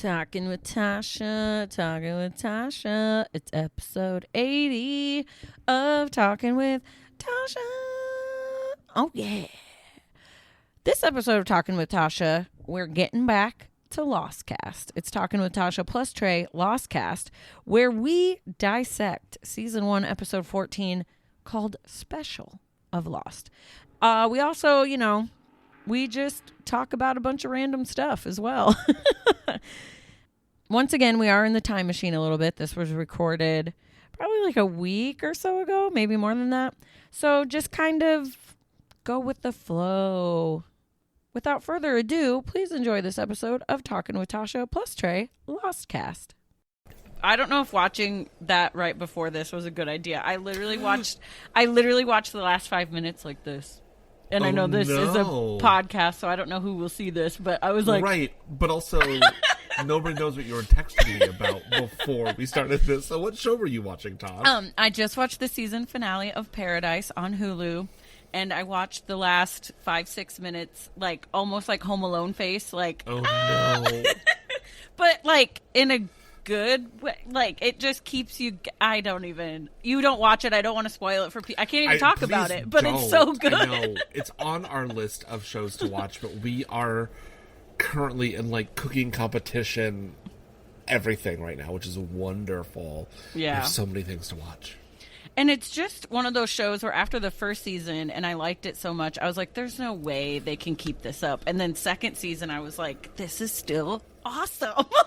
Talking with Tasha, talking with Tasha. It's episode 80 of Talking with Tasha. Oh, yeah. This episode of Talking with Tasha, we're getting back to LOSTCAST. It's Talking with Tasha plus Trey LOSTCAST, where we dissect season 1, episode 14, called Special of Lost. We also, we just talk about a bunch of random stuff as well. Once again, we are in the time machine a little bit. This was recorded probably like a week or so ago, maybe more than that. So just kind of go with the flow. Without further ado, please enjoy this episode of Talking with Tasha plus Trey LOSTCAST. I don't know if watching that right before this was a good idea. I literally watched the last 5 minutes like this. And I know this is a podcast, so I don't know who will see this, but I was like... Right, but also, nobody knows what you were texting me about before we started this. So what show were you watching, Tom? I just watched the season finale of Paradise on Hulu, and I watched the last 5-6 minutes, like, almost like Home Alone face, like... Oh, no. But, like, in a good way, like, it just keeps you... You don't watch it, I don't want to spoil it for people. I can't even talk about it, but it's so good. I know. It's on our list of shows to watch, but we are currently in, like, cooking competition everything right now, which is wonderful. Yeah. There's so many things to watch. And it's just one of those shows where after the first season, and I liked it so much, I was like, there's no way they can keep this up. And then second season, I was like, this is still awesome. Oh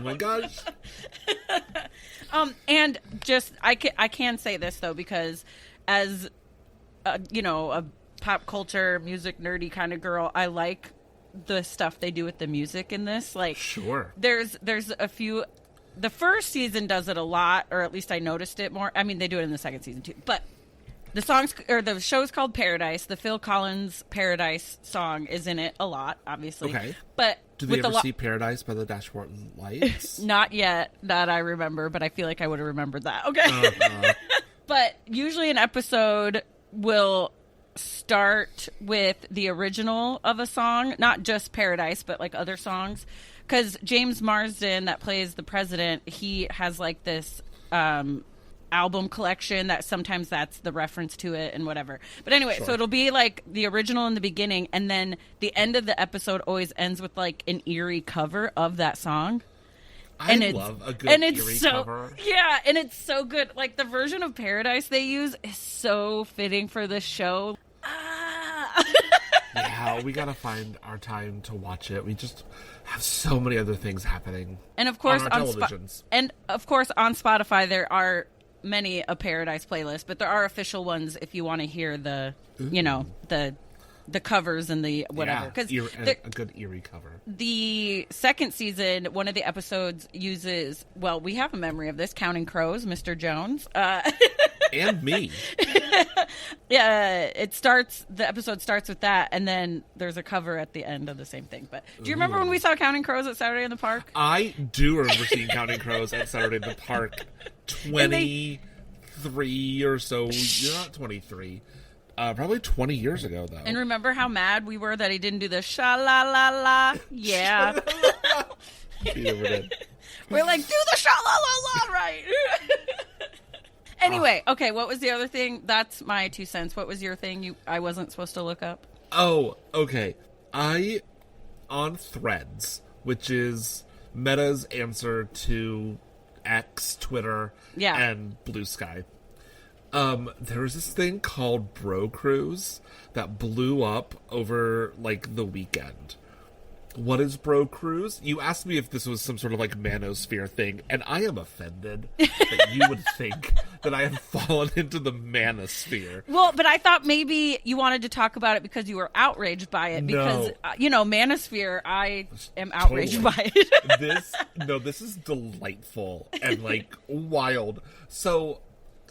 my gosh. And just, I can say this, though, because as, a pop culture, music nerdy kind of girl, I like the stuff they do with the music in this. Like, sure. There's a few... The first season does it a lot, or at least I noticed it more. I mean, they do it in the second season too. But the show's called Paradise. The Phil Collins Paradise song is in it a lot, obviously. Okay. But do they ever see Paradise by the Dashboard Lights? Not yet that I remember, but I feel like I would have remembered that. Okay. But usually an episode will start with the original of a song, not just Paradise, but like other songs. Because James Marsden, that plays the president, he has like this album collection that sometimes that's the reference to it and whatever. But anyway, sure. So it'll be like the original in the beginning, and then the end of the episode always ends with like an eerie cover of that song. I love a good eerie cover. Yeah, and it's so good. Like the version of Paradise they use is so fitting for this show. Yeah, we gotta find our time to watch it. We just have so many other things happening. And of course, on our televisions. And of course, on Spotify there are many a Paradise playlist, but there are official ones if you want to hear the the covers and the whatever. Yeah, a good eerie cover. The second season, one of the episodes uses, well, we have a memory of this, Counting Crows, Mr. Jones. And me. Yeah, the episode starts with that, and then there's a cover at the end of the same thing. But do you remember when we saw Counting Crows at Saturday in the Park? I do remember seeing Counting Crows at Saturday in the Park 23 or so. You're not 23. Probably 20 years ago, though. And remember how mad we were that he didn't do the sha-la-la-la? Yeah. He never did. We're like, do the sha-la-la-la right. Anyway, okay, what was the other thing? That's my 2 cents. What was your thing I wasn't supposed to look up? Oh, okay. On Threads, which is Meta's answer to X, Twitter, and Blue Sky. There was this thing called Bro Cruise that blew up over, like, the weekend. What is Bro Cruise? You asked me if this was some sort of, like, Manosphere thing, and I am offended that you would think that I have fallen into the Manosphere. Well, but I thought maybe you wanted to talk about it because you were outraged by it. Because, Manosphere, I am outraged by it. This is delightful and, like, wild. So...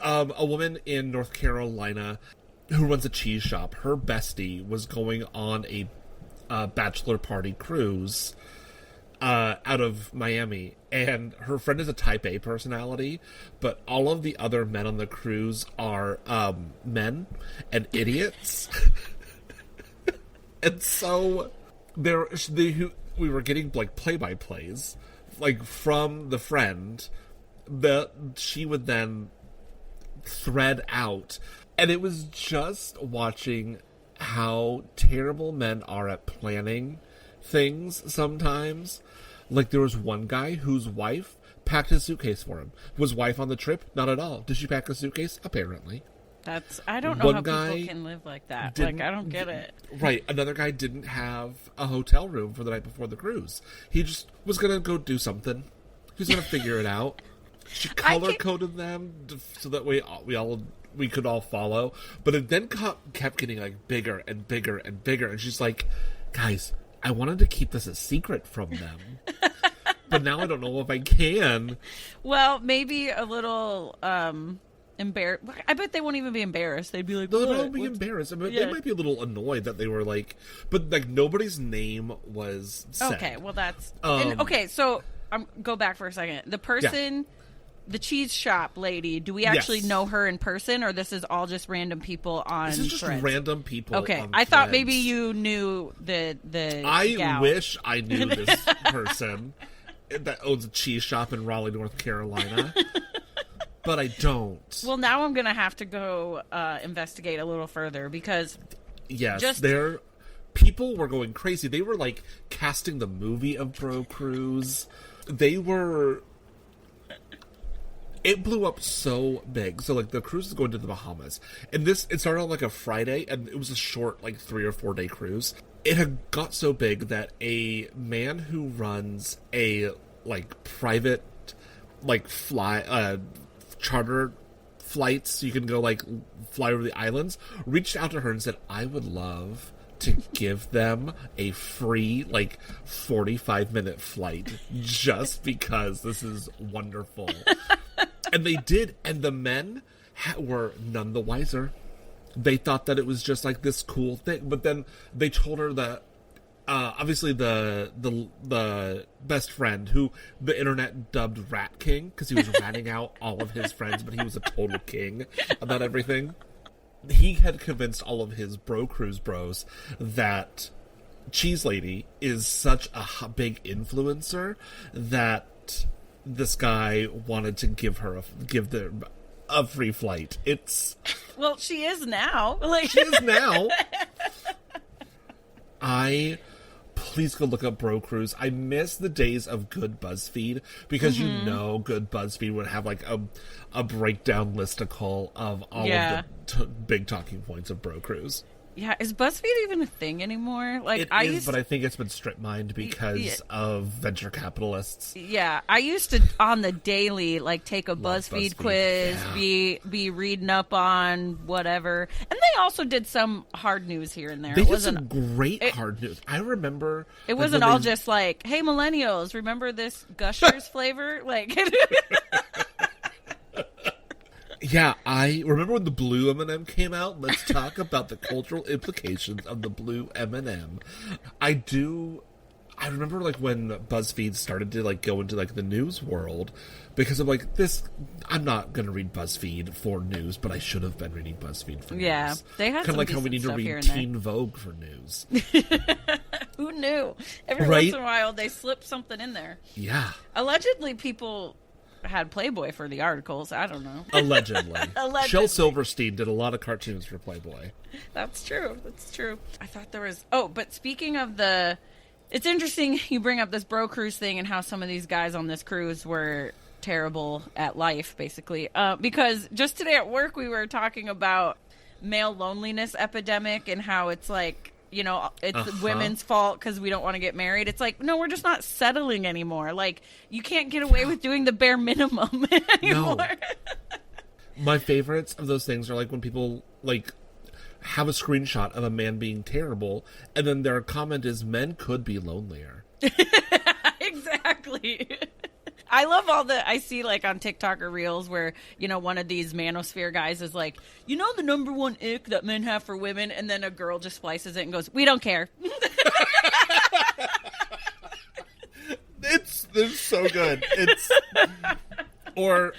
a woman in North Carolina who runs a cheese shop, her bestie was going on a bachelor party cruise out of Miami, and her friend is a type A personality, but all of the other men on the cruise are men and idiots. And so we were getting like play-by-plays like from the friend that she would then thread out, and it was just watching how terrible men are at planning things sometimes. Like, there was one guy whose wife packed his suitcase for him. Was wife on the trip? Not at all. Did she pack a suitcase? Apparently. I don't know how people can live like that. Like, I don't get it. Right. Another guy didn't have a hotel room for the night before the cruise. He just was going to go do something. He was going to figure it out. She color-coded them so that we could all follow. But it then kept getting, like, bigger and bigger and bigger. And she's like, guys, I wanted to keep this a secret from them. But now I don't know if I can. Well, maybe a little... embarrassed. I bet they won't even be embarrassed. They'd be like, no, they won't be embarrassed. I mean, they might be a little annoyed that they were like, but like nobody's name was said. Okay, well that's okay. So go back for a second. The person, the cheese shop lady. Do we actually know her in person, or this is all just random people on? This is just Threads? Random people. Okay, on I thought maybe you knew the. I gal. wish I knew this person that owns a cheese shop in Raleigh, North Carolina. But I don't. Well, now I'm going to have to go investigate a little further because... Yes, people were going crazy. They were, like, casting the movie of Bro Cruise. They were... It blew up so big. So, like, the cruise is going to the Bahamas. And it started on, like, a Friday, and it was a short, like, 3 or 4 day cruise. It had got so big that a man who runs a, like, private, like, charter flights, so you can go like fly over the islands, reached out to her and said, I would love to give them a free like 45-minute flight just because this is wonderful. And they did, and the men were none the wiser. They thought that it was just like this cool thing, but then they told her that obviously the best friend, who the internet dubbed Rat King because he was ratting out all of his friends, but he was a total king about everything. He had convinced all of his Bro Cruise bros that Cheese Lady is such a big influencer that this guy wanted to give them a free flight. Well, she is now. Like, she is now. Please go look up Bro Cruise. I miss the days of good BuzzFeed because good BuzzFeed would have like a breakdown listicle of all of the big talking points of Bro Cruise. Yeah, is BuzzFeed even a thing anymore? Like, but I think it's been strip mined because of venture capitalists. Yeah, I used to on the daily like take a BuzzFeed quiz, be reading up on whatever, and they also did some hard news here and there. They did some great hard news. I remember it wasn't all just like, "Hey, millennials, remember this Gushers flavor?" Like. Yeah, I remember when the blue M&M came out. Let's talk about the cultural implications of the blue M&M. I remember like when BuzzFeed started to like go into like the news world because of like this. I'm not going to read BuzzFeed for news, but I should have been reading BuzzFeed for news. Yeah, they had kind of like how we need to read Teen Vogue for news. Who knew? Every once in a while, they slip something in there. Yeah. Allegedly, people had Playboy for the articles. I don't know. Allegedly. Shel Silverstein did a lot of cartoons for Playboy. That's true. I thought there was... Oh, but speaking of it's interesting you bring up this Bro Cruise thing and how some of these guys on this cruise were terrible at life, basically. Because just today at work, we were talking about male loneliness epidemic and how it's like, you know, it's women's fault because we don't want to get married. It's like, no, we're just not settling anymore. Like, you can't get away with doing the bare minimum anymore. No. My favorites of those things are like when people like have a screenshot of a man being terrible, and then their comment is, men could be lonelier. Exactly. I love I see like on TikTok or Reels where, you know, one of these Manosphere guys is like, you know, the number one ick that men have for women, and then a girl just splices it and goes, we don't care. They're so good. Or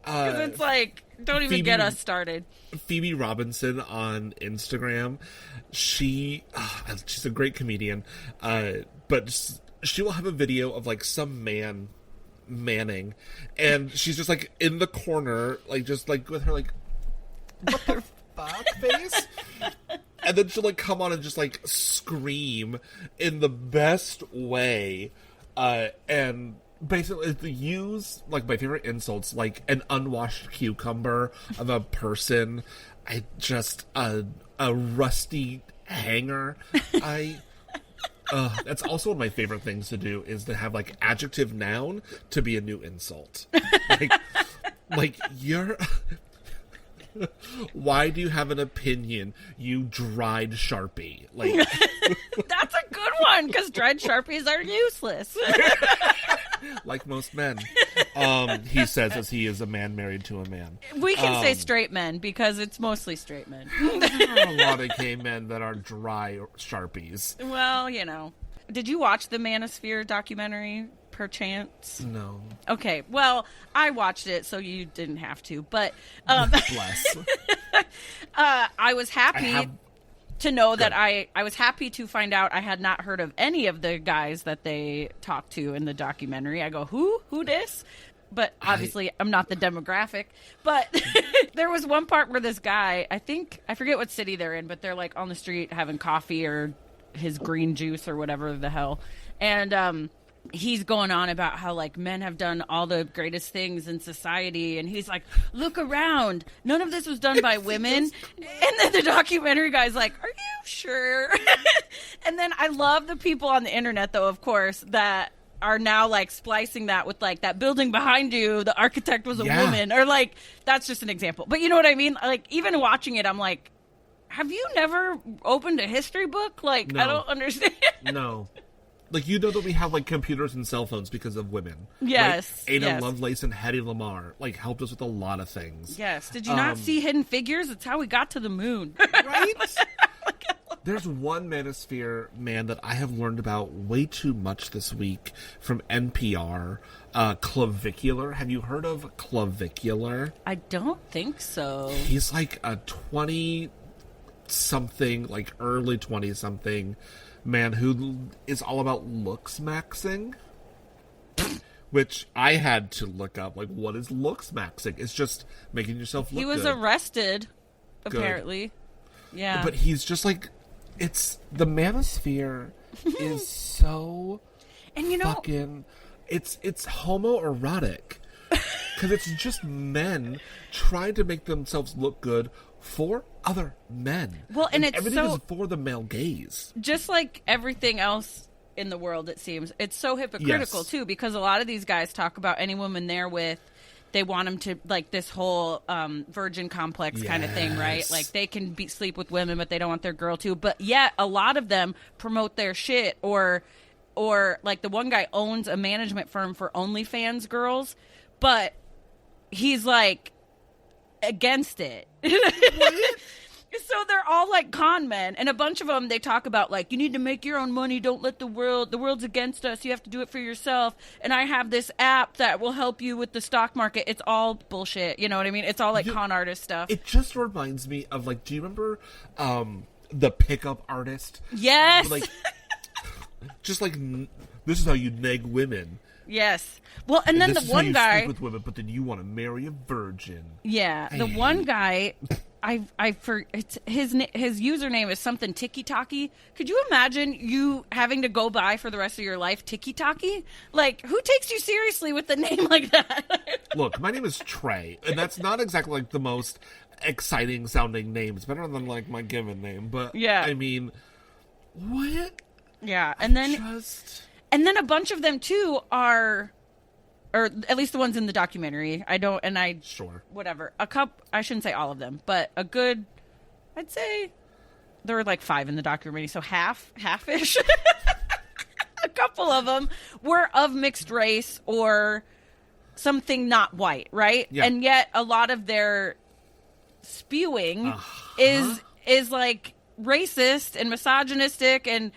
it's like, don't even get us started. Phoebe Robinson on Instagram, she's a great comedian. but she will have a video of like some man manning, and she's just like in the corner, like just like with her like what the fuck face, and then she'll like come on and just like scream in the best way, and basically use like my favorite insults, like an unwashed cucumber of a person, a rusty hanger. That's also one of my favorite things to do, is to have like adjective noun to be a new insult. like you're why do you have an opinion, you dried Sharpie? Like that's a good one, because dried Sharpies are useless. Like most men, he says, as he is a man married to a man. We can say straight men, because it's mostly straight men. There are a lot of gay men that are dry Sharpies. Well, you know. Did you watch the Manosphere documentary, perchance? No. Okay, well, I watched it, so you didn't have to. But bless. I was happy to know that I was happy to find out I had not heard of any of the guys that they talked to in the documentary. I go, who this? But obviously I'm not the demographic. But there was one part where this guy, I forget what city they're in, but they're like on the street having coffee or his green juice or whatever the hell. And he's going on about how like men have done all the greatest things in society, and he's like, look around, none of this was done by women. And then the documentary guy's like, are you sure? And then I love the people on the internet, though, of course, that are now like splicing that with like, that building behind you, the architect was a woman, or like, that's just an example, but you know what I mean? Like, even watching it, I'm like, have you never opened a history book? Like, no. I don't understand. No. Like, you know that we have, like, computers and cell phones because of women. Yes. Right? Ada Lovelace and Hedy Lamarr, like, helped us with a lot of things. Yes. Did you not see Hidden Figures? It's how we got to the moon. Right? There's one Manosphere man that I have learned about way too much this week from NPR. Clavicular. Have you heard of Clavicular? I don't think so. He's, like, a 20-something, like, early 20-something man who is all about looks maxing, which I had to look up. Like, what is looks maxing? It's just making yourself look good. He was arrested, apparently. Yeah. But he's just like, it's, the Manosphere is so and you know, fucking, it's homoerotic. Because it's just men trying to make themselves look good for other men. Well, and it's everything is for the male gaze. Just like everything else in the world, it seems. It's so hypocritical, too, because a lot of these guys talk about any woman they're with, they want them to, like, this whole virgin complex kind of thing, right? Like, they can sleep with women, but they don't want their girl to. But yet, a lot of them promote their shit, or like, the one guy owns a management firm for OnlyFans girls, but he's, like, against it. So they're all like con men, and a bunch of them, they talk about like, you need to make your own money, don't let the world's against us, you have to do it for yourself, and I have this app that will help you with the stock market. It's all bullshit, you know what I mean? It's all like con artist stuff. It just reminds me of like, do you remember the pickup artist? Yes. Like, just like, this is how you neg women. Yes. Well, and then the one guy sleep with women, but then you want to marry a virgin. Yeah, the one guy, his username is something Tiki Taki. Could you imagine you having to go by for the rest of your life Tiki Taki? Like, who takes you seriously with a name like that? Look, my name is Trey, and that's not exactly like the most exciting sounding name. It's better than like my given name, but yeah, I mean, what? Yeah, and then a bunch of them too are, or at least the ones in the documentary. Whatever. I shouldn't say all of them, but a good, I'd say there were like 5 in the documentary, so half-ish. A couple of them were of mixed race or something not white, right? Yeah. And yet a lot of their spewing is like racist and misogynistic and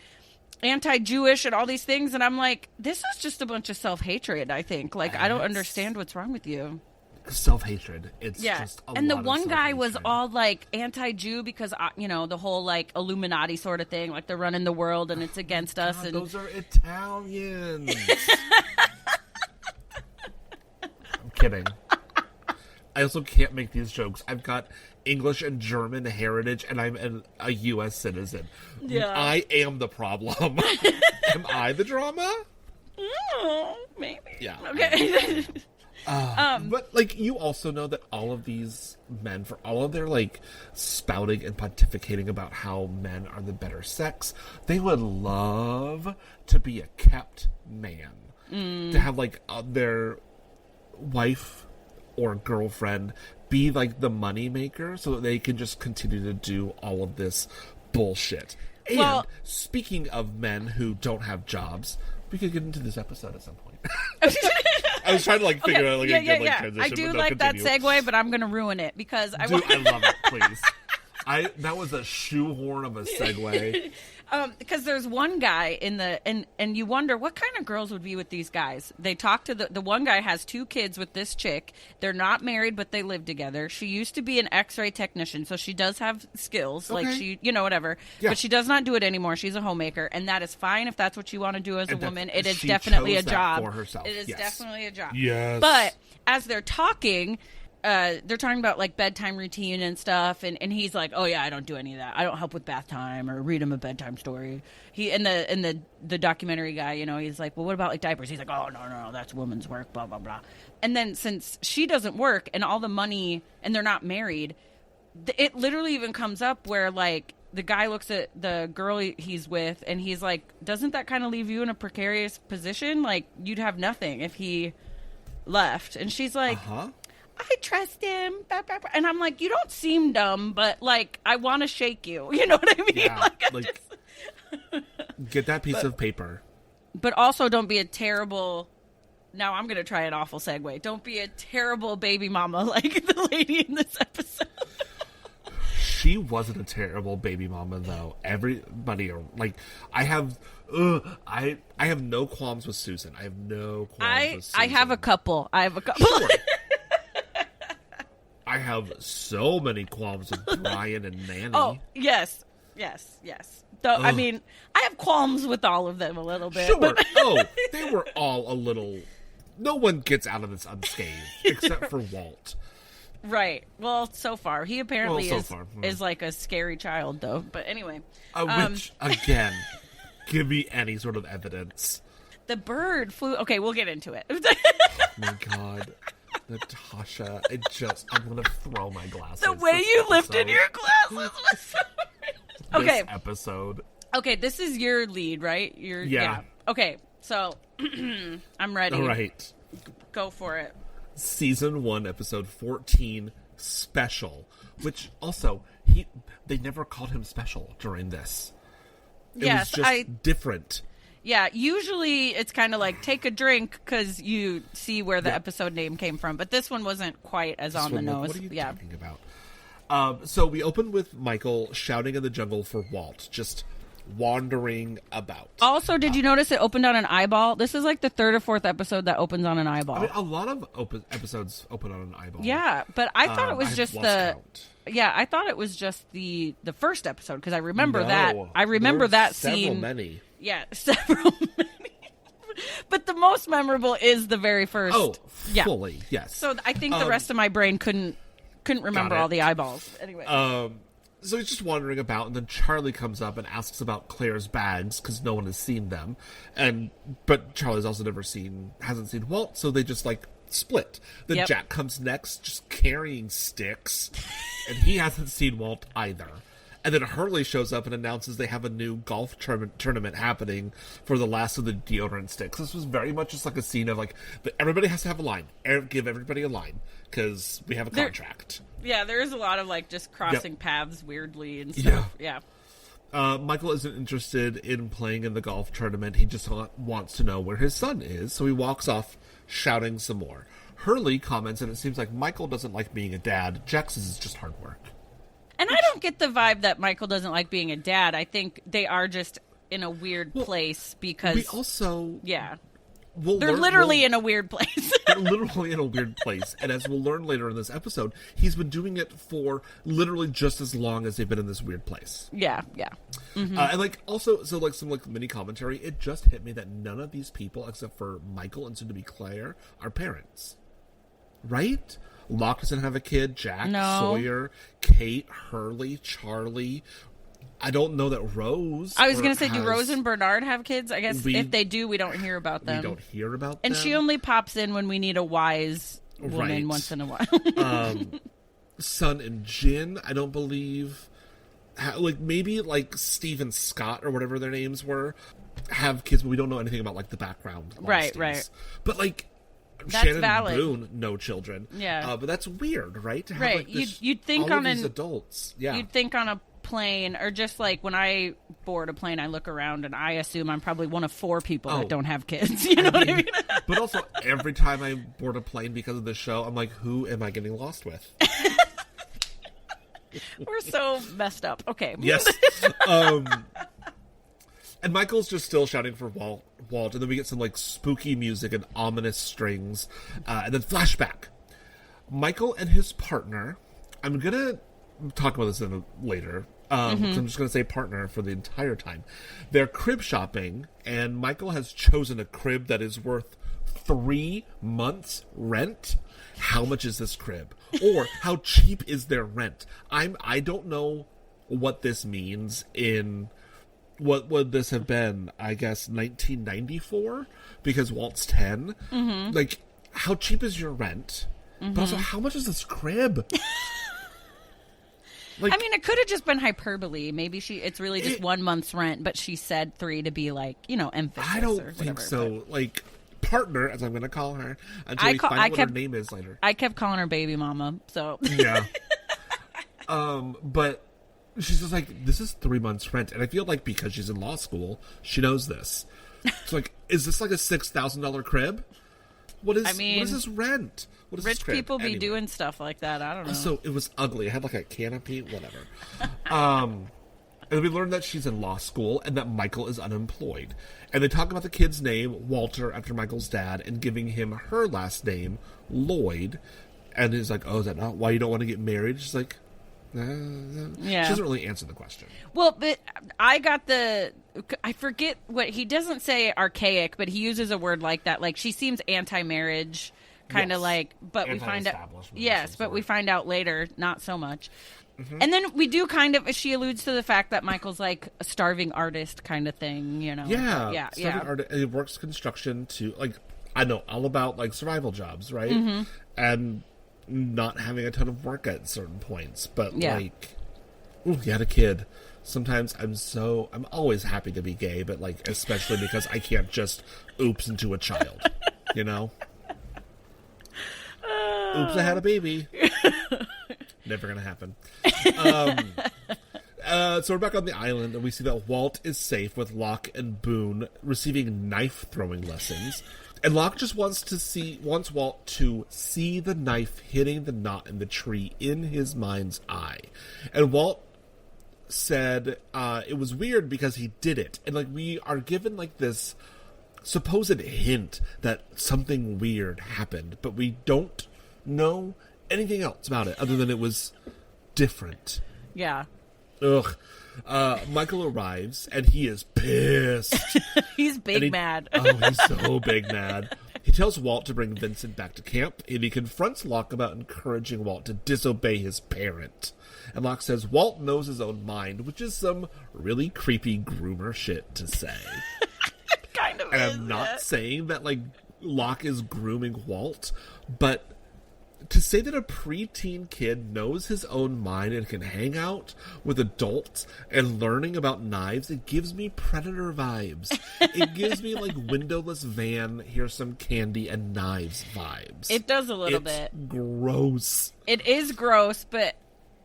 anti-Jewish and all these things, and I'm like, this is just a bunch of self-hatred, I think. Like, I don't understand what's wrong with you. self-hatred. It's just a and the lot one of guy was self-hatred. all like anti-Jew because the whole like Illuminati sort of thing, like they're running the world and it's against us. And those are Italians. I'm kidding. I also can't make these jokes. I've got English and German heritage, and I'm a U.S. citizen. Yeah. I am the problem. Am I the drama? Maybe. Yeah. Okay. But, like, you also know that all of these men, for all of their, like, spouting and pontificating about how men are the better sex, they would love to be a kept man. To have, like, their wife or girlfriend be, like, the money maker so that they can just continue to do all of this bullshit. And, speaking of men who don't have jobs, we could get into this episode at some point. I was trying to like figure out like a good transition. I do like that segue, but I'm gonna ruin it because I love it. Please, that was a shoehorn of a segue. Because there's one guy in the and you wonder what kind of girls would be with these guys. They talk to the one guy has 2 kids with this chick. They're not married, but they live together. She used to be an X-ray technician, so she does have skills. Okay. Like she, whatever. Yeah. But she does not do it anymore. She's a homemaker, and that is fine if that's what you want to do as a woman. It is definitely a job for herself. It is definitely a job. Yes. But as they're talking about like bedtime routine and stuff, and he's like, oh yeah, I don't do any of that. I don't help with bath time or read him a bedtime story. He and the documentary guy, he's like, well, what about like diapers? He's like, oh no, that's women's work, blah blah blah. And then since she doesn't work and all the money, and they're not married, it literally even comes up where like the guy looks at the girl he's with and he's like, doesn't that kind of leave you in a precarious position? Like you'd have nothing if he left. And she's like, I trust him. And I'm like, you don't seem dumb, but like, I want to shake you. You know what I mean? Yeah, like get that piece of paper. But also don't be a terrible, now I'm going to try an awful segue. Don't be a terrible baby mama like the lady in this episode. She wasn't a terrible baby mama though. Everybody, like, I have no qualms with Susan. I have no qualms with Susan. I have a couple. Sure. I have so many qualms with Brian and Nanny. Oh, yes. Though, I mean, I have qualms with all of them a little bit. Sure. But... they were all a little... No one gets out of this unscathed, except for Walt. Right. Well, so far. He apparently is like a scary child, though. But anyway. Which, again, give me any sort of evidence. The bird flew... Okay, we'll get into it. Oh, my God. Natasha, I'm going to throw my glasses. The way you lifted your glasses was so weird. Okay. This episode. Okay, this is your lead, right? Yeah. Okay, so I'm ready. All right. Go for it. Season 1, episode 14, Special. Which also, they never called him Special during this. It was just different. Yeah, usually it's kind of like take a drink because you see where the episode name came from. But this one wasn't quite as on the nose. What are you talking about? So we open with Michael shouting in the jungle for Walt, just wandering about. Also, did you notice it opened on an eyeball? This is like the 3rd or 4th episode that opens on an eyeball. I mean, a lot of episodes open on an eyeball. Yeah, but I thought it was just count. Yeah, I thought it was just the first episode because I remember that. I remember that scene. Many. Yeah, several many. But the most memorable is the very first. Oh, fully, yes. So I think the rest of my brain couldn't remember all the eyeballs. Anyway. So he's just wandering about, and then Charlie comes up and asks about Claire's bags because no one has seen them, but Charlie's also hasn't seen Walt, so they just like split. Then Jack comes next, just carrying sticks, and he hasn't seen Walt either. And then Hurley shows up and announces they have a new golf tournament happening for the last of the deodorant sticks. This was very much just like a scene of like, everybody has to have a line. Give everybody a line, because we have a contract. Yeah, there is a lot of like just crossing paths weirdly and stuff. Yeah. Michael isn't interested in playing in the golf tournament. He just wants to know where his son is, so he walks off shouting some more. Hurley comments, and it seems like Michael doesn't like being a dad. Jax's is just hard work. And I don't get the vibe that Michael doesn't like being a dad. I think they are just in a weird place because... We also... Yeah. They're literally in a weird place. They're literally in a weird place. And as we'll learn later in this episode, he's been doing it for literally just as long as they've been in this weird place. Yeah, yeah. Mm-hmm. And like also, so like some like mini commentary, it just hit me that none of these people, except for Michael and soon to be Claire, are parents. Right? Locke doesn't have a kid. Jack, Sawyer, Kate, Hurley, Charlie. I don't know that Rose. I was going to say, do Rose and Bernard have kids? I guess if they do, we don't hear about them. We don't hear about them. And she only pops in when we need a wise woman once in a while. Sun and Jin, I don't believe. Like maybe like Steve and Scott or whatever their names were have kids, but we don't know anything about like the background. Right. But like. That's Shannon valid. Boone, no children. Yeah, but that's weird, right? To have, right. Like, this, you'd think all on of these adults. Yeah, you'd think on a plane, or just like when I board a plane, I look around and I assume I'm probably one of 4 people that don't have kids. You know what I mean? But also, every time I board a plane because of this show, I'm like, who am I getting lost with? We're so messed up. Okay. Yes. And Michael's just still shouting for Walt, and then we get some like spooky music and ominous strings, and then flashback. Michael and his partner. I'm gonna talk about this later. So I'm just gonna say partner for the entire time. They're crib shopping, and Michael has chosen a crib that is worth 3 months' rent. How much is this crib? Or how cheap is their rent? I don't know what this means in. What would this have been? I guess 1994, because Walt's 10. Mm-hmm. Like, how cheap is your rent? Mm-hmm. But also, how much is this crib? Like, I mean, it could have just been hyperbole. Maybe it's really just 1 month's rent, but she said 3 to be like, emphasis. I don't think so. But... Like, partner, as I'm going to call her, until we find out what her name is later. I kept calling her baby mama, so. Yeah. But she's just like, this is 3 months' rent. And I feel like because she's in law school, she knows this. It's like, is this like a $6,000 crib? What is this rent? What is rich people be doing stuff like that. I don't know. So it was ugly. It had like a canopy, whatever. And we learned that she's in law school and that Michael is unemployed. And they talk about the kid's name, Walter, after Michael's dad, and giving him her last name, Lloyd. And he's like, oh, is that not why you don't want to get married? She's like, yeah. She doesn't really answer the question. Well, but I forget what he doesn't say archaic, but he uses a word like that. Like, she seems anti-marriage, kind of like, but we find out, but we find out later, not so much. Mm-hmm. And then we do kind of, she alludes to the fact that Michael's like a starving artist kind of thing, Yeah. Artist, he works construction to, like, I know all about like survival jobs, right? Mm-hmm. And not having a ton of work at certain points, but like, ooh, you had a kid. Sometimes I'm always happy to be gay, but like, especially because I can't just oops into a child, Oops, I had a baby. Never gonna happen. So we're back on the island, and we see that Walt is safe with Locke and Boone receiving knife throwing lessons. And Locke just wants Walt to see the knife hitting the knot in the tree in his mind's eye. And Walt said it was weird because he did it. And like, we are given like this supposed hint that something weird happened, but we don't know anything else about it other than it was different. Yeah. Ugh. Michael arrives, and he is pissed. He's big mad. He's so big mad. He tells Walt to bring Vincent back to camp, and he confronts Locke about encouraging Walt to disobey his parent. And Locke says Walt knows his own mind, which is some really creepy groomer shit to say. Kind of. And I'm not saying that, like, Locke is grooming Walt, but to say that a preteen kid knows his own mind and can hang out with adults and learning about knives, it gives me Predator vibes. It gives me like windowless van, here's some candy and knives vibes. It does a little bit. Gross. It is gross, but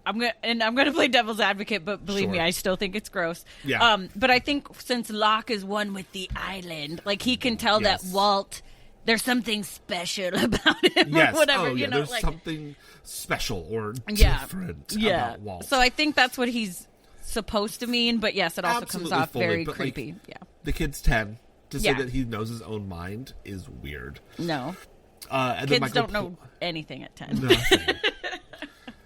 I'm gonna play devil's advocate, but believe me, I still think it's gross. Yeah. But I think since Locke is one with the island, like, he can tell that Walt, there's something special about him, or whatever. There's like, something special or different about Walt. So I think that's what he's supposed to mean, but yes, it also comes off very creepy. Like, the kid's 10. To say that he knows his own mind is weird. No. And Kids then don't know anything at 10. Nothing.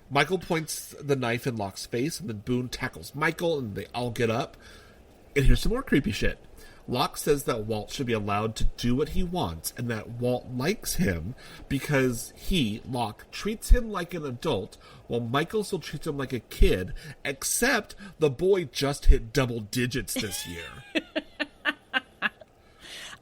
Michael points the knife in Locke's face, and then Boone tackles Michael, and they all get up. And here's some more creepy shit. Locke says that Walt should be allowed to do what he wants, and that Walt likes him because he, Locke, treats him like an adult, while Michael still treats him like a kid, except the boy just hit double digits this year.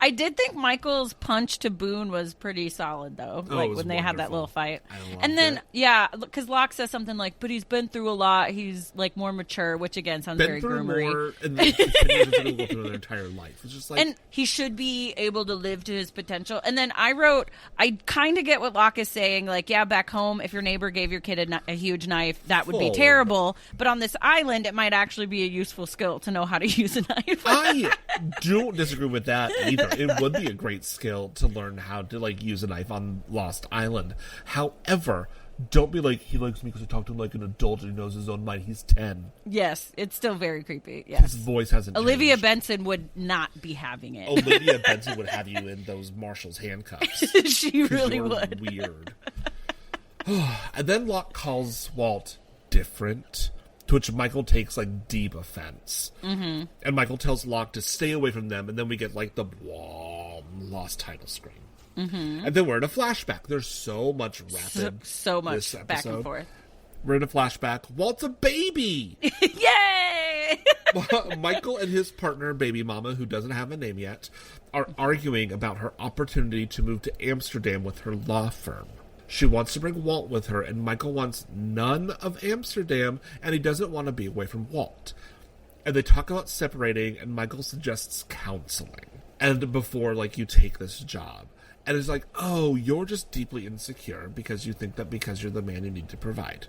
I did think Michael's punch to Boone was pretty solid, though. Like, when they had that little fight. And then, yeah, because Locke says something like, but he's been through a lot. He's, like, more mature, which, again, sounds very groomery. More, and then continues to go through their entire life. It's just like... And he should be able to live to his potential. And then I wrote, I kind of get what Locke is saying. Like, yeah, back home, if your neighbor gave your kid a huge knife, that would be terrible. But on this island, it might actually be a useful skill to know how to use a knife. I don't disagree with that either. It would be a great skill to learn how to, like, use a knife on Lost Island. However, don't be like, he likes me because I talk to him like an adult and he knows his own mind. He's 10. Yes, it's still very creepy. Yes. His voice hasn't Olivia changed. Benson would not be having it. Olivia Benson would have you in those Marshall's handcuffs. She really would. Weird. And then Locke calls Walt different, to which Michael takes, like, deep offense. Mm-hmm. And Michael tells Locke to stay away from them, and then we get, like, the Lost title screen. Mm-hmm. And then we're in a flashback. There's so much rapid... So much back and forth. We're in a flashback. Walt's a baby! Yay! Michael and his partner, Baby Mama, who doesn't have a name yet, are arguing about her opportunity to move to Amsterdam with her law firm. She wants to bring Walt with her, and Michael wants none of Amsterdam, and he doesn't want to be away from Walt. And they talk about separating, and Michael suggests counseling. And before, like, you take this job. And it's like, oh, you're just deeply insecure because you think that because you're the man you need to provide.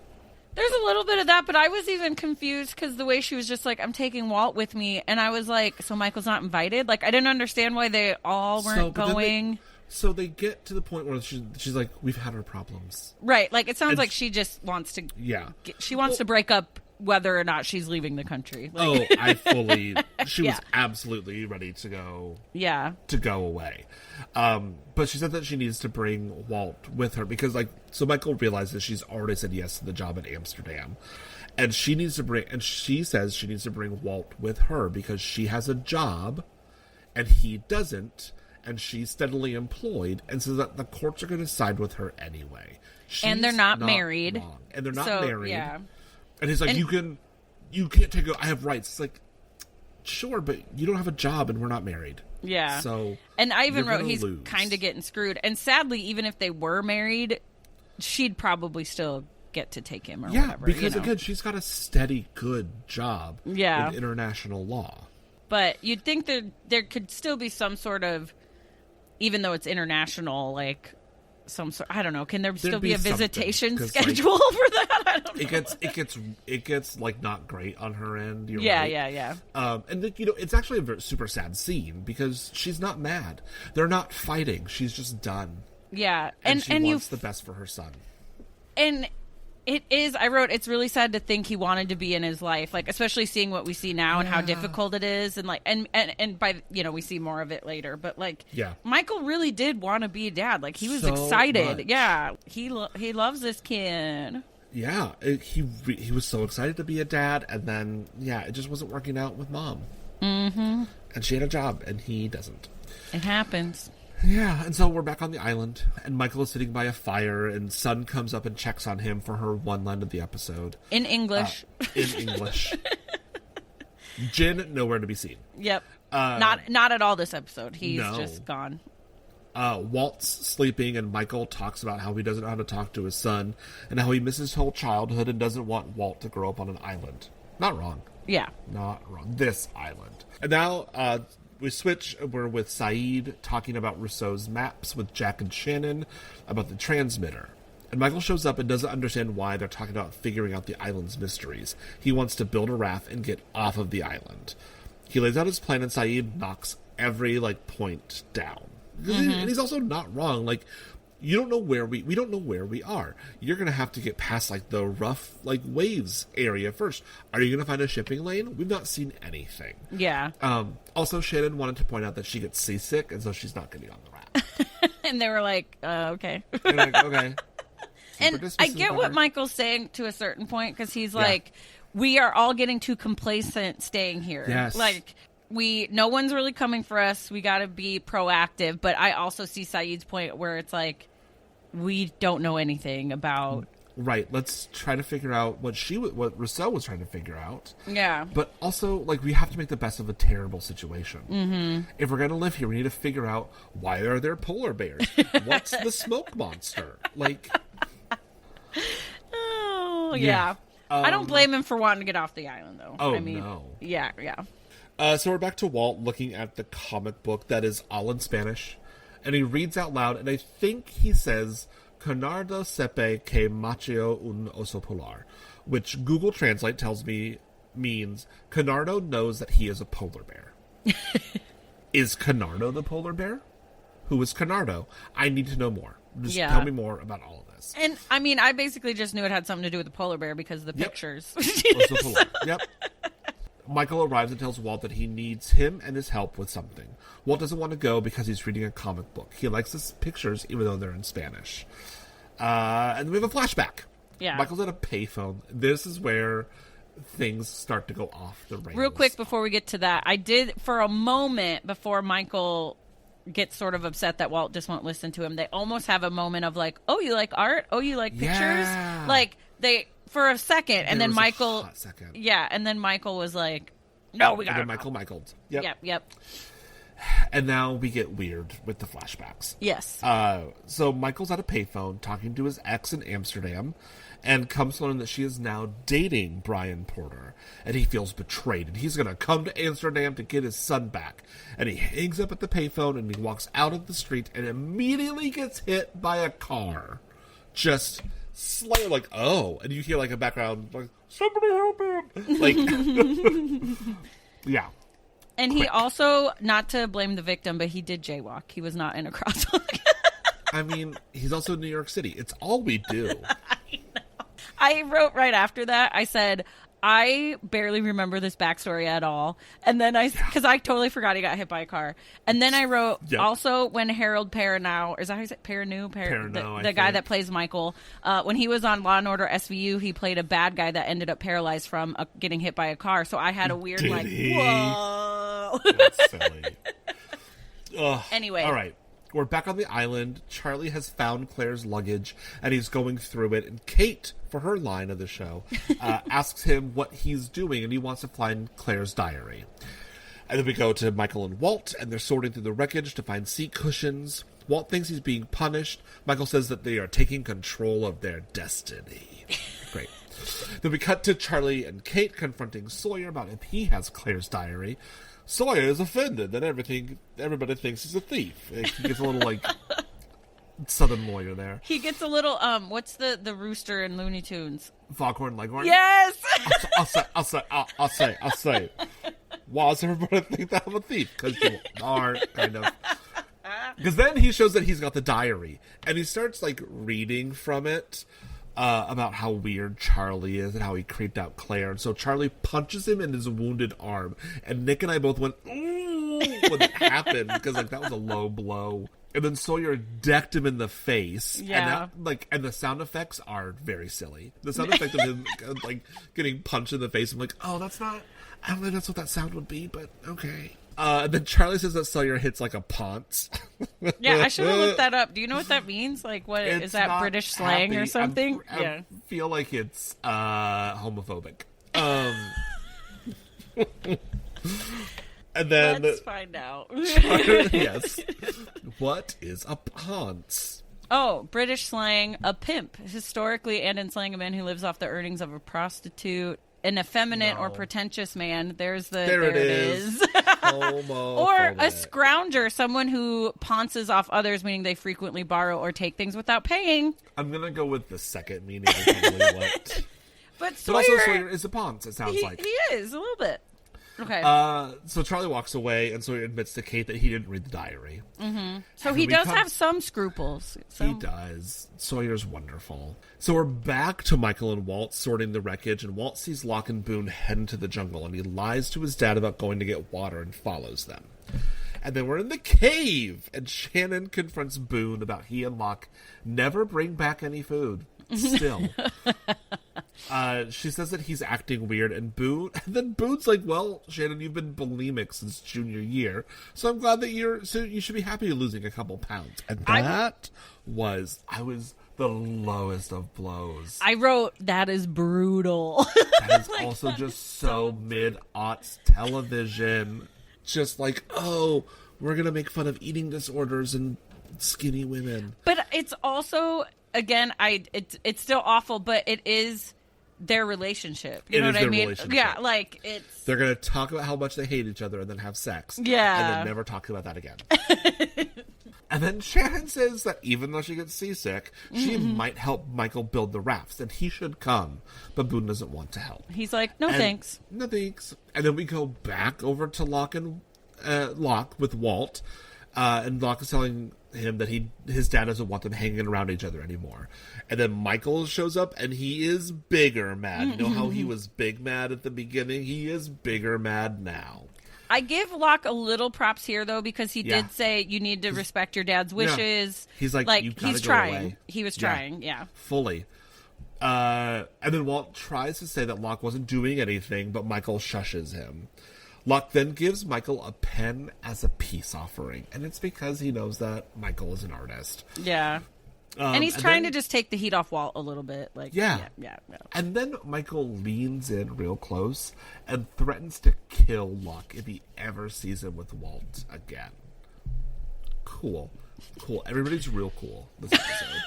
There's a little bit of that, but I was even confused because the way she was just like, I'm taking Walt with me. And I was like, so Michael's not invited? Like, I didn't understand why they all weren't going. So they get to the point where she's like, we've had our problems. Right. Like, it sounds like she just wants to... Yeah. She wants to break up whether or not she's leaving the country. Like, I fully... She was absolutely ready to go... Yeah. To go away. But she said that she needs to bring Walt with her because, like... So Michael realizes she's already said yes to the job in Amsterdam. And she needs to bring... And she says she needs to bring Walt with her because she has a job and he doesn't. And she's steadily employed, and so that the courts are going to side with her anyway. And they're not married. Wrong. And they're not married. Yeah. And he's like, you can't take I have rights. It's like, sure, but you don't have a job, and we're not married. Yeah. So, and I even wrote he's kind of getting screwed. And sadly, even if they were married, she'd probably still get to take him or whatever. Yeah, because again, she's got a steady, good job. Yeah. In international law. But you'd think there could still be some sort of, even though it's international, like some sort. I don't know. Can there still be a visitation schedule for that? I don't know. It gets like not great on her end. Yeah. And it's actually a very, super sad scene because she's not mad. They're not fighting. She's just done. Yeah, and she wants the best for her son. And it is. I wrote, it's really sad to think he wanted to be in his life, like especially seeing what we see now and how difficult it is, and like and by we see more of it later, but like Michael really did want to be a dad. Like he was excited. Much. Yeah, he loves this kid. Yeah, he was so excited to be a dad, and then it just wasn't working out with mom. Mm-hmm. And she had a job, and he doesn't. It happens. Yeah, and so we're back on the island, and Michael is sitting by a fire, and Sun comes up and checks on him for her one line of the episode. In English. Jin, nowhere to be seen. Yep. Not at all this episode. He's just gone. Walt's sleeping, and Michael talks about how he doesn't know how to talk to his son, and how he misses his whole childhood and doesn't want Walt to grow up on an island. Not wrong. Yeah. Not wrong. This island. And now, we switch. We're with Saeed talking about Rousseau's maps with Jack and Shannon about the transmitter. And Michael shows up and doesn't understand why they're talking about figuring out the island's mysteries. He wants to build a raft and get off of the island. He lays out his plan, and Saeed knocks every point down. Mm-hmm. And he's also not wrong. Like, you don't know where we don't know where we are. You're going to have to get past the rough waves area first. Are you going to find a shipping lane? We've not seen anything. Yeah. Also, Shannon wanted to point out that she gets seasick, and so she's not getting on the raft. And they were like, okay. Like, okay. And I get what Michael's saying to a certain point, because he's like, we are all getting too complacent staying here. Yes. Like, no one's really coming for us. We got to be proactive. But I also see Saeed's point where it's like, we don't know anything about. Right. Let's try to figure out what Rousseau was trying to figure out. Yeah. But also, like, we have to make the best of a terrible situation. Mm-hmm. If we're going to live here, we need to figure out, why are there polar bears? What's the smoke monster? Like. Oh, yeah. I don't blame him for wanting to get off the island, though. Oh, I mean, no. Yeah. So we're back to Walt looking at the comic book that is all in Spanish. And he reads out loud, and I think he says, Conardo sepe que machio un oso polar, which Google Translate tells me means Conardo knows that he is a polar bear. Is Conardo the polar bear? Who is Conardo? I need to know more. Just tell me more about all of this. And, I mean, I basically just knew it had something to do with the polar bear because of the pictures. Oso polar. Yep. Michael arrives and tells Walt that he needs him and his help with something. Walt doesn't want to go because he's reading a comic book. He likes his pictures even though they're in Spanish. And we have a flashback. Yeah. Michael's at a payphone. This is where things start to go off the rails. Real quick before we get to that, I did, for a moment before Michael gets sort of upset that Walt just won't listen to him, they almost have a moment of like, oh, you like art? Oh, you like pictures? Yeah. Like, they... For a second, and then Michael... A hot second. Yeah, and then Michael was like, no, we got to Michael'd. Yep. And now we get weird with the flashbacks. Yes. So Michael's at a payphone talking to his ex in Amsterdam, and comes to learn that she is now dating Brian Porter, and he feels betrayed, and he's going to come to Amsterdam to get his son back. And he hangs up at the payphone, and he walks out of the street, and immediately gets hit by a car. Just... slightly like, oh, and you hear like a background like, somebody help him, like. Yeah. And he also, not to blame the victim, but he did jaywalk. He was not in a crosswalk. I mean, he's also in New York City. It's all we do. I know. I wrote right after that, I said, I barely remember this backstory at all. And then because I totally forgot he got hit by a car. And then I wrote, also when Harold Perrineau, is that how you say it? Perrineau, the guy that plays Michael, when he was on Law & Order SVU, he played a bad guy that ended up paralyzed from getting hit by a car. So I had a weird whoa. That's silly. Anyway. All right. We're back on the island. Charlie has found Claire's luggage, and he's going through it. And Kate, for her line of the show, asks him what he's doing, and he wants to find Claire's diary. And then we go to Michael and Walt, and they're sorting through the wreckage to find seat cushions. Walt thinks he's being punished. Michael says that they are taking control of their destiny. Great. Then we cut to Charlie and Kate confronting Sawyer about if he has Claire's diary. Sawyer is offended that everybody thinks he's a thief. He gets a little, like, Southern lawyer there. He gets a little, what's the rooster in Looney Tunes? Foghorn Leghorn? Yes! I'll say. Why does everybody think that I'm a thief? Because you aren't, kind of. Because then he shows that he's got the diary, and he starts, like, reading from it. About how weird Charlie is and how he creeped out Claire. And so Charlie punches him in his wounded arm. And Nick and I both went, ooh, when it happened, because like that was a low blow. And then Sawyer decked him in the face. Yeah. And the sound effects are very silly. The sound effect of him like getting punched in the face. I'm like, oh, that's not, I don't think that's what that sound would be, but okay. And then Charlie says that Sawyer hits like a ponce. Yeah, I should have looked that up. Do you know what that means? Like, what is that British slang or something? I feel like it's homophobic. And then let's find out. Yes. What is a ponce? Oh, British slang, a pimp. Historically and in slang, a man who lives off the earnings of a prostitute. An effeminate or pretentious man. There it is. Or a scrounger, someone who ponces off others, meaning they frequently borrow or take things without paying. I'm going to go with the second meaning. What. But Sawyer, also Sawyer is a ponce, it sounds like. He is, a little bit. Okay. So Charlie walks away, and Sawyer admits to Kate that he didn't read the diary. Mm-hmm. So he does have some scruples. He does. Sawyer's wonderful. So we're back to Michael and Walt sorting the wreckage, and Walt sees Locke and Boone head into the jungle, and he lies to his dad about going to get water and follows them. And then we're in the cave, and Shannon confronts Boone about he and Locke never bring back any food. Still. She says that he's acting weird, and then Boone's like, well, Shannon, you've been bulimic since junior year, so I'm glad that you should be happy losing a couple pounds. And I was the lowest of blows. I wrote, that is brutal. That is like, also just so mid-aughts television. Just like, oh, we're going to make fun of eating disorders and skinny women. But it's also, again, it's still awful, but it is their relationship. You know what I mean? Yeah, like it's... They're going to talk about how much they hate each other and then have sex. Yeah. And then never talk about that again. And then Shannon says that even though she gets seasick, she might help Michael build the rafts, and he should come. But Boone doesn't want to help. He's like, no thanks. No thanks. And then we go back over to Locke with Walt, and Locke is telling him that his dad doesn't want them hanging around each other anymore. And then Michael shows up, and he is bigger mad. You know how he was big mad at the beginning? He is bigger mad now. I give Locke a little props here, though, because he did say you need to respect your dad's wishes. Yeah. He's like you gotta he's go trying. Away. He was trying, yeah. Fully. And then Walt tries to say that Locke wasn't doing anything, but Michael shushes him. Locke then gives Michael a pen as a peace offering, and it's because he knows that Michael is an artist. Yeah. And he's trying to just take the heat off Walt a little bit. Yeah. And then Michael leans in real close and threatens to kill Locke if he ever sees him with Walt again. Cool. Everybody's real cool this episode.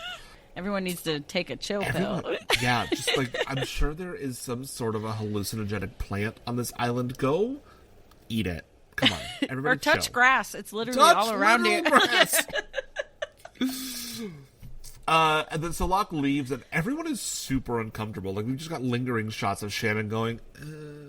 Everyone needs to take a chill pill. Yeah, just like, I'm sure there is some sort of a hallucinogenic plant on this island. Go eat it. Come on. Everybody or touch chill. Grass. It's literally all around you. Grass. And then so Locke leaves, and everyone is super uncomfortable. Like, we've just got lingering shots of Shannon going,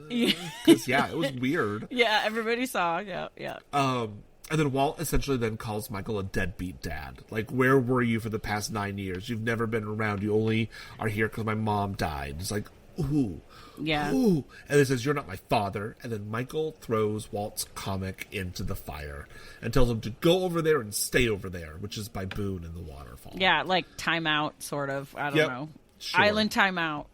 because, it was weird. Yeah, everybody saw. Yeah. And then Walt essentially then calls Michael a deadbeat dad. Like, where were you for the past 9 years? You've never been around. You only are here because my mom died. It's like, ooh. Yeah. Ooh. And it says, you're not my father. And then Michael throws Walt's comic into the fire and tells him to go over there and stay over there, which is by Boone in the waterfall. Yeah, like timeout, sort of. I don't know. Sure. Island timeout.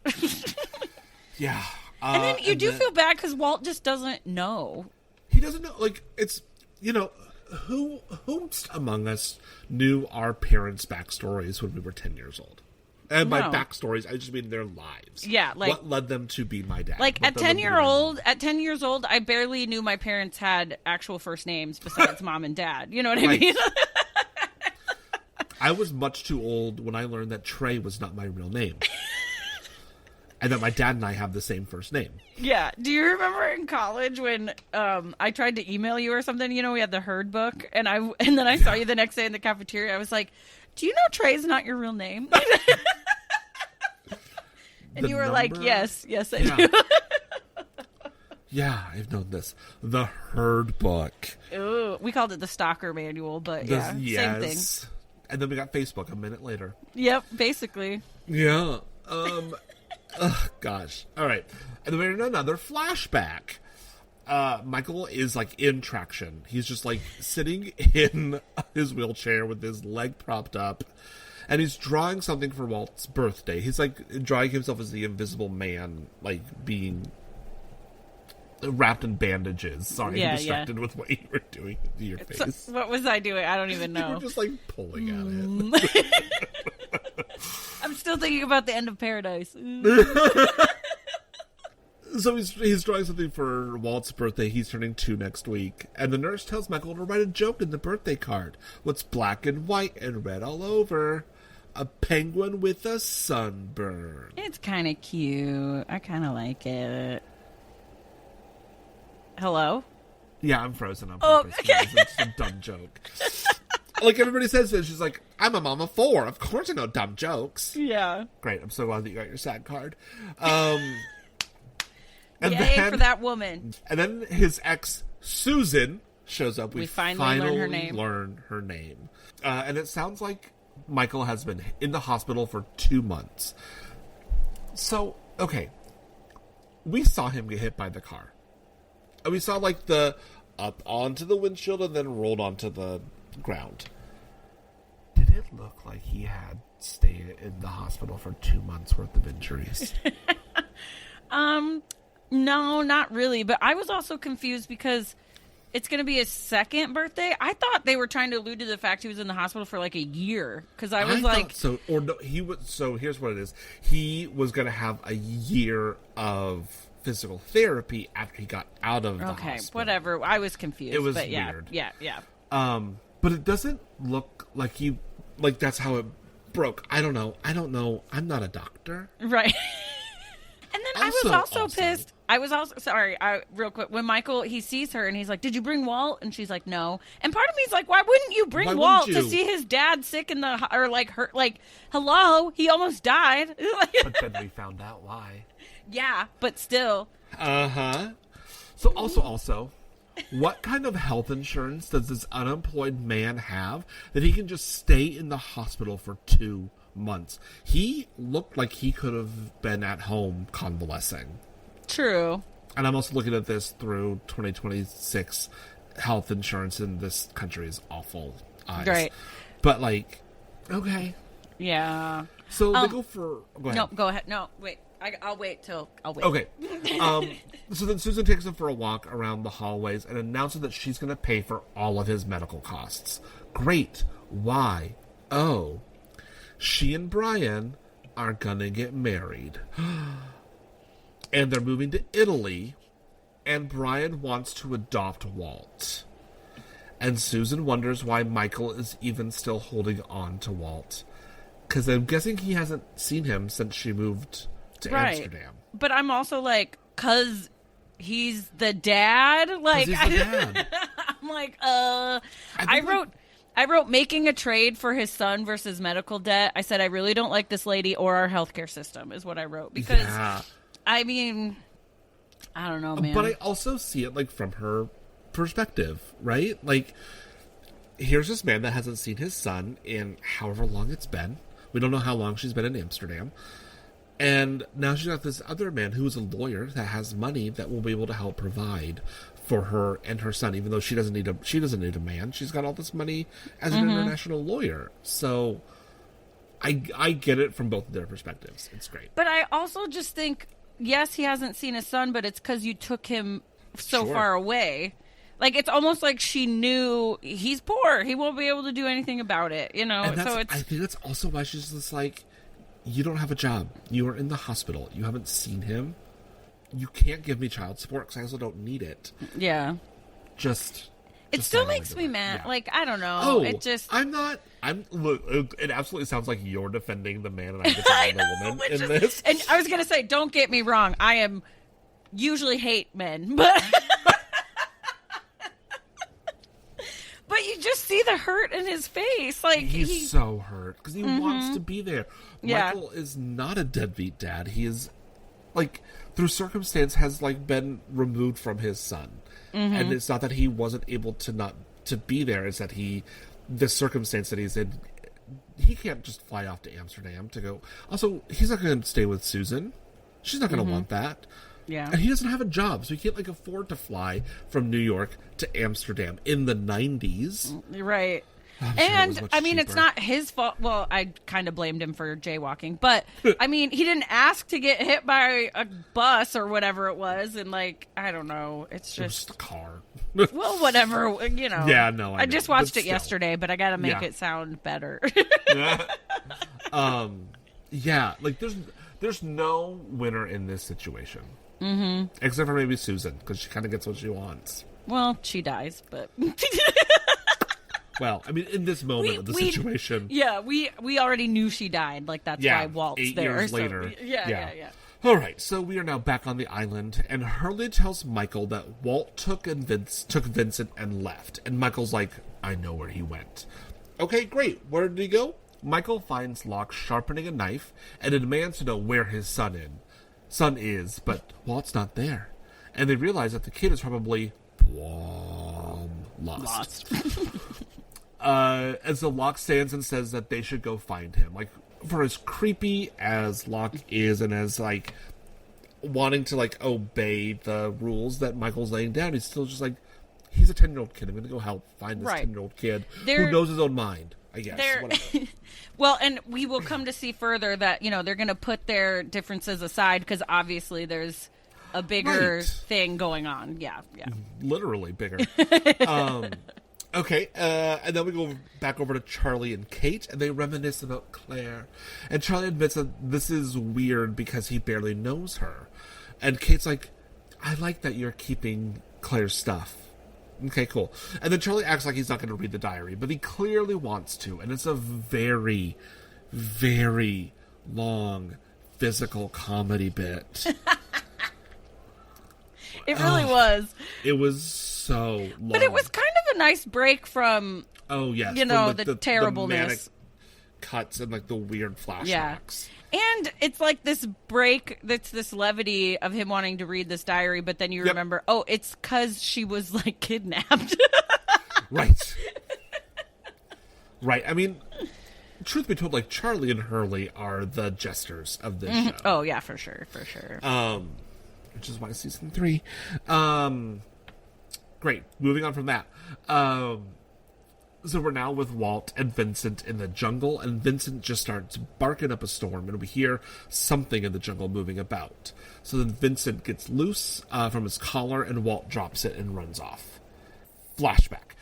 Yeah. And then you do feel bad because Walt just doesn't know. He doesn't know. Like, it's, who among us knew our parents' backstories when we were 10 years old? And by backstories, I just mean their lives. Yeah, like what led them to be my dad. Like at 10 years old, I barely knew my parents had actual first names besides mom and dad. You know what I mean? I was much too old when I learned that Trey was not my real name. And that my dad and I have the same first name. Yeah. Do you remember in college when I tried to email you or something? We had the Herd book, and then I saw you the next day in the cafeteria. I was like, "Do you know Trey's not your real name?" And you were like, "Yes, I do." Yeah, I've known this. The Herd book. Ooh, we called it the Stalker Manual, but same thing. And then we got Facebook a minute later. Yep, basically. Yeah. Oh, gosh. All right. And then we're in another flashback. Michael is, like, in traction. He's just, like, sitting in his wheelchair with his leg propped up. And he's drawing something for Walt's birthday. He's, like, drawing himself as the Invisible Man, like, being wrapped in bandages. Sorry, I'm distracted with what you were doing to your face. So, what was I doing? I don't even know. You were just, like, pulling at it. I'm still thinking about the end of Paradise. So he's drawing something for Walt's birthday. He's turning 2 next week. And the nurse tells Michael to write a joke in the birthday card. What's black and white and red all over? A penguin with a sunburn. It's kind of cute. I kind of like it. Hello? Yeah, I'm frozen on purpose. Oh, okay. It's a dumb joke. Like everybody says it, she's like, I'm a mom of 4. Of course I know dumb jokes. Yeah. Great. I'm so glad that you got your SAG card. And yay for that woman. And then his ex, Susan, shows up. We finally learn her name. And it sounds like Michael has been in the hospital for 2 months. So, okay. We saw him get hit by the car. And we saw, like, the up onto the windshield and then rolled onto the ground. Did it look like he had stayed in the hospital for 2 months worth of injuries? No, not really. But I was also confused because it's going to be his second birthday. I thought they were trying to allude to the fact he was in the hospital for like a year. Because I was like, so, or no, he was. So here's what it is. He was going to have a year of physical therapy after he got out of the hospital. Okay, whatever. I was confused. It was but weird. Yeah. But it doesn't look like that's how it broke. I don't know. I'm not a doctor. Right. And then I was also pissed. I was also, sorry, real quick, when Michael, he sees her and he's like, did you bring Walt? And she's like, no. And part of me is like, why wouldn't you bring Walt to see his dad sick in the, or like, hurt, like, hello, he almost died. But then we found out why. Yeah, but still. Uh-huh. So also, what kind of health insurance does this unemployed man have that he can just stay in the hospital for 2 months? He looked like he could have been at home convalescing. True. And I'm also looking at this through 2026 health insurance in this country is awful eyes. Right. But like, okay. Yeah. So they go for... Go ahead. No, go ahead. No, wait. I'll wait. Okay. So then Susan takes him for a walk around the hallways and announces that she's going to pay for all of his medical costs. Great. Why? Oh, she and Brian are going to get married. And they're moving to Italy, and Brian wants to adopt Walt. And Susan wonders why Michael is even still holding on to Walt. Because I'm guessing he hasn't seen him since she moved to Amsterdam. But I'm also like, because he's the dad? Like, he's the dad. I'm like, I wrote making a trade for his son versus medical debt. I said, I really don't like this lady or our healthcare system is what I wrote. Because, I mean, I don't know, man. But I also see it, like, from her perspective, right? Like, here's this man that hasn't seen his son in however long it's been. We don't know how long she's been in Amsterdam. And now she's got this other man who is a lawyer that has money that will be able to help provide for her and her son, even though she doesn't need a man. She's got all this money as an international lawyer. So I get it from both of their perspectives. It's great. But I also just think, yes, he hasn't seen his son, but it's because you took him so far away. Like, it's almost like she knew he's poor. He won't be able to do anything about it, you know? So it's... I think that's also why she's just like, you don't have a job. You are in the hospital. You haven't seen him. You can't give me child support because I also don't need it. Yeah. It still makes me mad. Yeah. Like, I don't know. Oh, it just... Look, it absolutely sounds like you're defending the man and I'm defending the woman in this. And I was going to say, don't get me wrong. I am usually hate men, but... But you just see the hurt in his face. Like he's so hurt because he wants to be there. Yeah. Michael is not a deadbeat dad. He is, like, through circumstance, has, like, been removed from his son. And it's not that he wasn't able to be there. It's that the circumstance that he's in, he can't just fly off to Amsterdam to go. Also, he's not going to stay with Susan. She's not going to want that. Yeah. And he doesn't have a job, so he can't, like, afford to fly from New York to Amsterdam in the 90s. Right. And, I mean, it's not his fault. Well, I kind of blamed him for jaywalking. But, I mean, he didn't ask to get hit by a bus or whatever it was. And, like, I don't know. It's just... It was just a car. Well, whatever, you know. Yeah, no, I just watched it yesterday, but I got to make it sound better. Yeah, like, there's no winner in this situation. Except for maybe Susan, because she kind of gets what she wants. Well, she dies, but... Well, I mean, in this moment of the situation... Yeah, we already knew she died. Like, that's why Walt's 8 there. years later. Yeah. All right, so we are now back on the island, and Hurley tells Michael that Walt took Vincent and left. And Michael's like, I know where he went. Okay, great. Where did he go? Michael finds Locke sharpening a knife and demands to know where his son is, but Walt's not there. And they realize that the kid is probably lost. And so Locke stands and says that they should go find him. Like, for as creepy as Locke is and as, like, wanting to, like, obey the rules that Michael's laying down, he's still just like, he's a 10-year-old kid. I'm going to go help find this 10-year-old kid who knows his own mind, I guess. Well, and we will come to see further that, they're going to put their differences aside because obviously there's a bigger thing going on. Yeah. Literally bigger. Okay, and then we go back over to Charlie and Kate, and they reminisce about Claire. And Charlie admits that this is weird because he barely knows her. And Kate's like, I like that you're keeping Claire's stuff. Okay, cool. And then Charlie acts like he's not going to read the diary, but he clearly wants to. And it's a very, very long physical comedy bit. It really was. It was so long. But it was kind of a nice break from, the terribleness. The manic cuts and, the weird flashbacks. Yeah. And it's like this break, that's this levity of him wanting to read this diary, but then you remember, it's because she was, kidnapped. Right. Right. I mean, truth be told, Charlie and Hurley are the jesters of this show. Oh, yeah, for sure. Which is why season 3. Great. Moving on from that. So we're now with Walt and Vincent in the jungle, and Vincent just starts barking up a storm, and we hear something in the jungle moving about. So then Vincent gets loose from his collar, and Walt drops it and runs off. Flashback.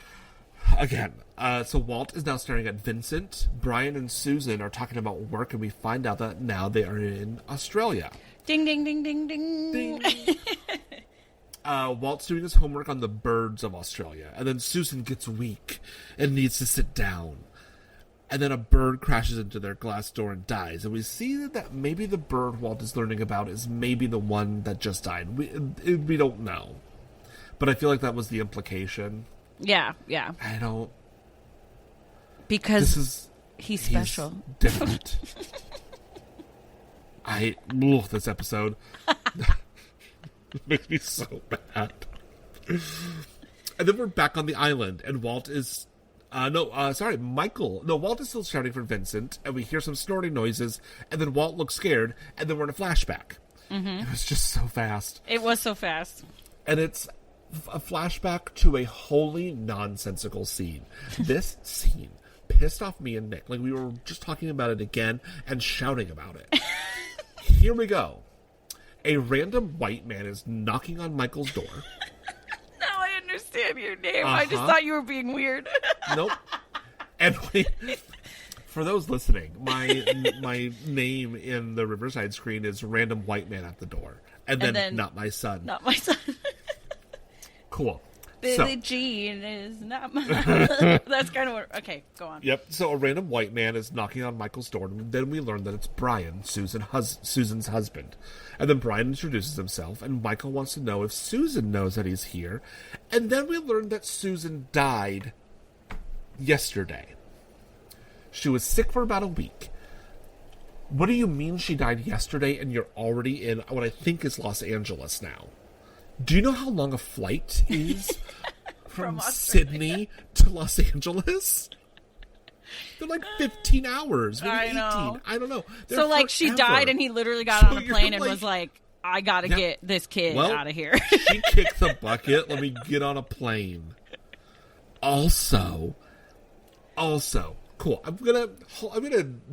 Again. So Walt is now staring at Vincent. Brian and Susan are talking about work, and we find out that now they are in Australia. Ding, ding, ding, ding, ding. Ding. Walt's doing his homework on the birds of Australia, and then Susan gets weak and needs to sit down. And then a bird crashes into their glass door and dies. And we see that maybe the bird Walt is learning about is maybe the one that just died. We don't know. But I feel like that was the implication. Yeah. I don't... Because he's special. He's different. This episode makes me so bad. And then we're back on the island, and Walt is Michael. No, Walt is still shouting for Vincent, and we hear some snorting noises, and then Walt looks scared, and then we're in a flashback. Mm-hmm. It was just so fast. It was so fast. And it's a flashback to a wholly nonsensical scene. This scene pissed off me and Nick. We were just talking about it again and shouting about it. Here we go. A random white man is knocking on Michael's door. Now I understand your name. I just thought you were being weird. Nope. And for those listening, my name in the Riverside screen is random white man at the door. And then not my son. Not my son. Cool. Billie Jean is not my... That's kind of what... Okay, go on. Yep. So a random white man is knocking on Michael's door, and then we learn that it's Brian, Susan's husband. And then Brian introduces himself, and Michael wants to know if Susan knows that he's here. And then we learn that Susan died yesterday. She was sick for about a week. What do you mean she died yesterday and you're already in what I think is Los Angeles now? Do you know how long a flight is from Sydney to Los Angeles? They're 15 hours. Maybe 18. I don't know. So, she died and he literally got on a plane and was like, I gotta get this kid out of here. She kicked the bucket. Let me get on a plane. Also, cool. I'm gonna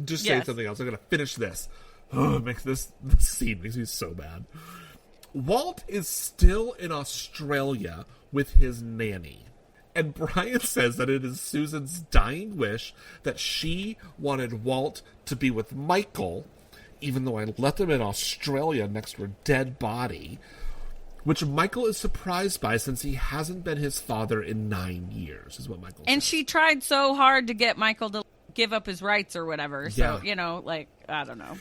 just say something else. I'm gonna finish this. Oh, this scene makes me so bad. Walt is still in Australia with his nanny. And Brian says that it is Susan's dying wish that she wanted Walt to be with Michael, even though I left him in Australia next to her dead body, which Michael is surprised by since he hasn't been his father in 9 years, is what Michael says. And she tried so hard to get Michael to give up his rights or whatever. So, I don't know.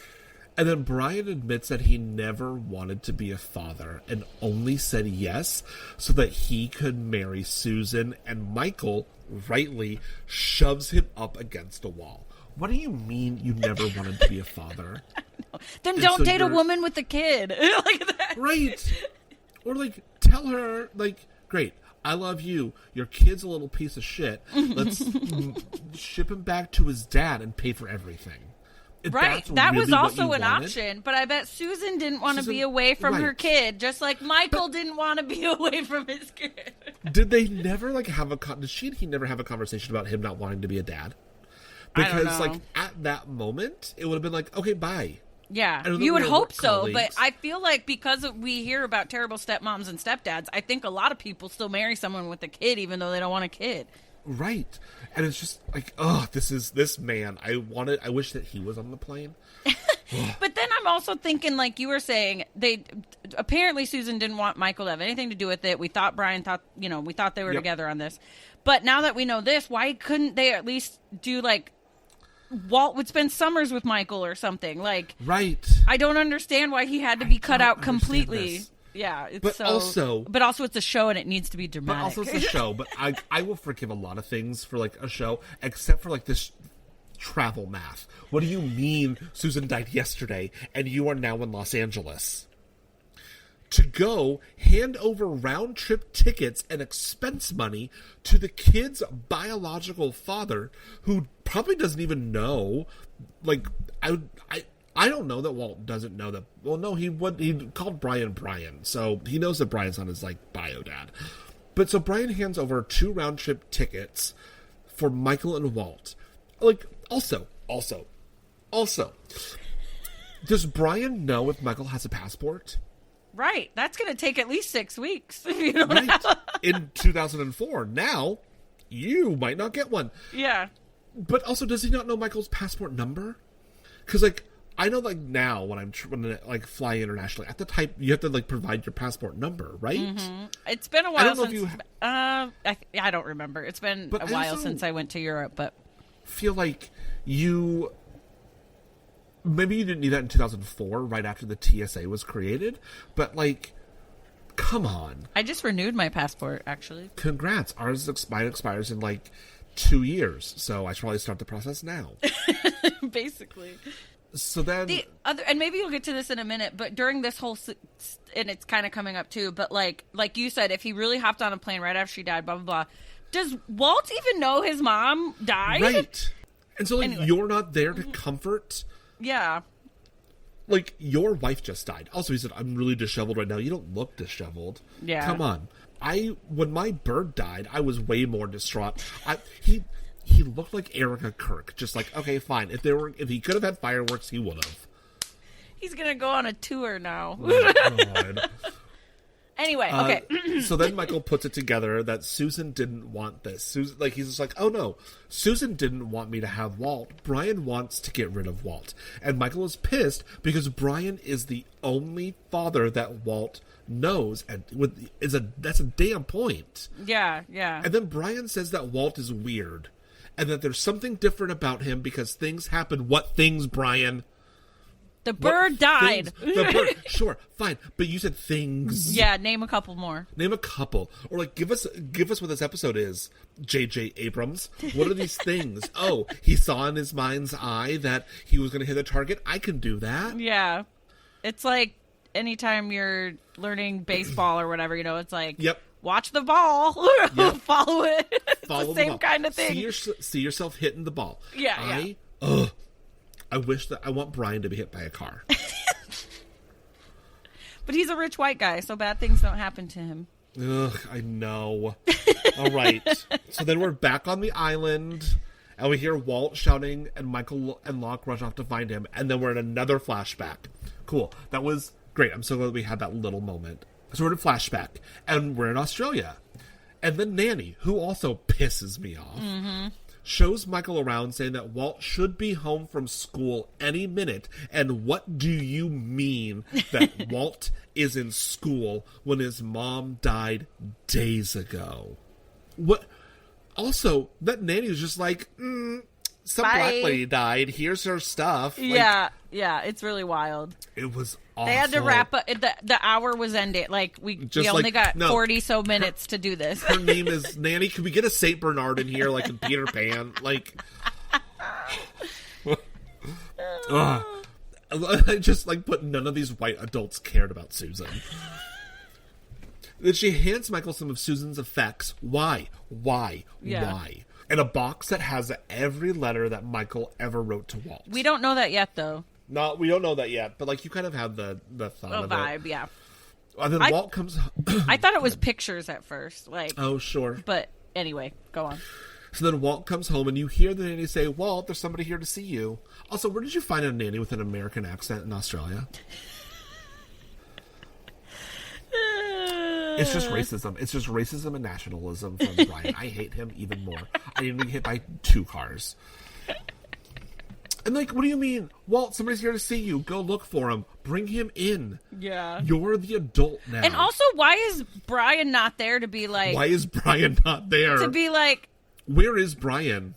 And then Brian admits that he never wanted to be a father and only said yes so that he could marry Susan, and Michael, rightly, shoves him up against a wall. What do you mean you never wanted to be a father? Then don't date a woman with a kid. Like that. Right. Or, tell her, great, I love you. Your kid's a little piece of shit. Let's ship him back to his dad and pay for everything. Right. That was also an option, but I bet Susan didn't want to be away from her kid, just like Michael didn't want to be away from his kid. Did they never, like, did she and he never have a conversation about him not wanting to be a dad? Because, like, at that moment, it would have been like, okay, bye. Yeah, you would hope so, but I feel like because we hear about terrible stepmoms and stepdads, I think a lot of people still marry someone with a kid even though they don't want a kid. Right. And it's just like, oh, this man. I wish that he was on the plane. But then I'm also thinking, like you were saying, apparently Susan didn't want Michael to have anything to do with it. We thought Brian thought they were together on this. But now that we know this, why couldn't they at least do, like, Walt would spend summers with Michael or something? Like, right. I don't understand why he had to be cut out completely. Yeah, but also it's a show and it needs to be dramatic. But also it's a show. But I will forgive a lot of things for, like, a show, except for, like, this travel math. What do you mean Susan died yesterday and you are now in Los Angeles? To go hand over round-trip tickets and expense money to the kid's biological father, who probably doesn't even know. Like, I don't know that Walt doesn't know that. Well, no, he called Brian, so he knows that Brian's not his, like, bio dad. But so Brian hands over 2 round-trip tickets for Michael and Walt. Like, also, does Brian know if Michael has a passport? Right. That's going to take at least 6 weeks. If you don't have... In 2004. Now, you might not get one. Yeah. But also, does he not know Michael's passport number? Because, like, I know, like, now when I fly internationally, at the type you have to, like, provide your passport number, right? Mm-hmm. It's been a while since. I don't remember. It's been a while since I went to Europe, but feel like maybe you didn't need that in 2004, right after the TSA was created, but, like, come on. I just renewed my passport, actually. Congrats. Ours expires in, like, 2 years, so I should probably start the process now. Basically. So then... and maybe you'll get to this in a minute, but during this whole... And it's kind of coming up, too, but, like you said, if he really hopped on a plane right after she died, blah, blah, blah, does Walt even know his mom died? Right. And so, like, anyway. You're not there to comfort... Yeah. Like, your wife just died. Also, he said, I'm really disheveled right now. You don't look disheveled. Yeah. Come on. When my bird died, I was way more distraught. He looked like Erica Kirk. Just like, okay, fine. If he could have had fireworks, he would have. He's going to go on a tour now. Oh, God. Anyway, okay. So then Michael puts it together that Susan didn't want this. He's just like, oh no, Susan didn't want me to have Walt. Brian wants to get rid of Walt. And Michael is pissed because Brian is the only father that Walt knows, and that's a damn point. Yeah, yeah. And then Brian says that Walt is weird, and that there's something different about him because things happen. What things, Brian? The bird died. The bird, sure, fine. But you said things. Yeah, name a couple more. Name a couple. Or, like, give us what this episode is, J.J. Abrams. What are these things? Oh, he saw in his mind's eye that he was going to hit a target. I can do that. Yeah. It's like anytime you're learning baseball or whatever, it's like, yep. Watch the ball. Yep. Follow it. Follow the same kind of thing. See yourself hitting the ball. Yeah, I wish that I want Brian to be hit by a car. But he's a rich white guy, so bad things don't happen to him. Ugh, I know. All right. So then we're back on the island, and we hear Walt shouting, and Michael and Locke rush off to find him, and then we're in another flashback. Cool. That was great. I'm so glad we had that little moment. So we're in a flashback, and we're in Australia. And then Nanny, who also pisses me off, shows Michael around saying that Walt should be home from school any minute. And what do you mean that Walt is in school when his mom died days ago? Also, that Nanny was just like, some black lady died. Here's her stuff. Yeah, it's really wild. It was awful. They had to wrap up. The hour was ended. Like, we only got 40 so minutes to do this. Her name is Nanny. Could we get a Saint Bernard in here, like in Peter Pan? Like, I just, like, put none of these white adults cared about Susan. Then she hands Michael some of Susan's effects. Why? Yeah. Why? in a box that has every letter that Michael ever wrote to Walt. We don't know that yet, though. No, we don't know that yet, but like you kind of have the thought of vibe, it. yeah. And then Walt comes. I thought it was pictures at first, like. Oh, sure. But anyway, go on. So then Walt comes home, and you hear the nanny say, "Walt, there's somebody here to see you." Also, where did you find a nanny with an American accent in Australia? It's just racism. It's just racism and nationalism from Brian. I hate him even more. I need to be hit by 2 cars. And like, what do you mean? Walt, somebody's here to see you. Go look for him. Bring him in. Yeah. You're the adult now. And also, why is Brian not there to be like... Why is Brian not there? To be like... Where is Brian?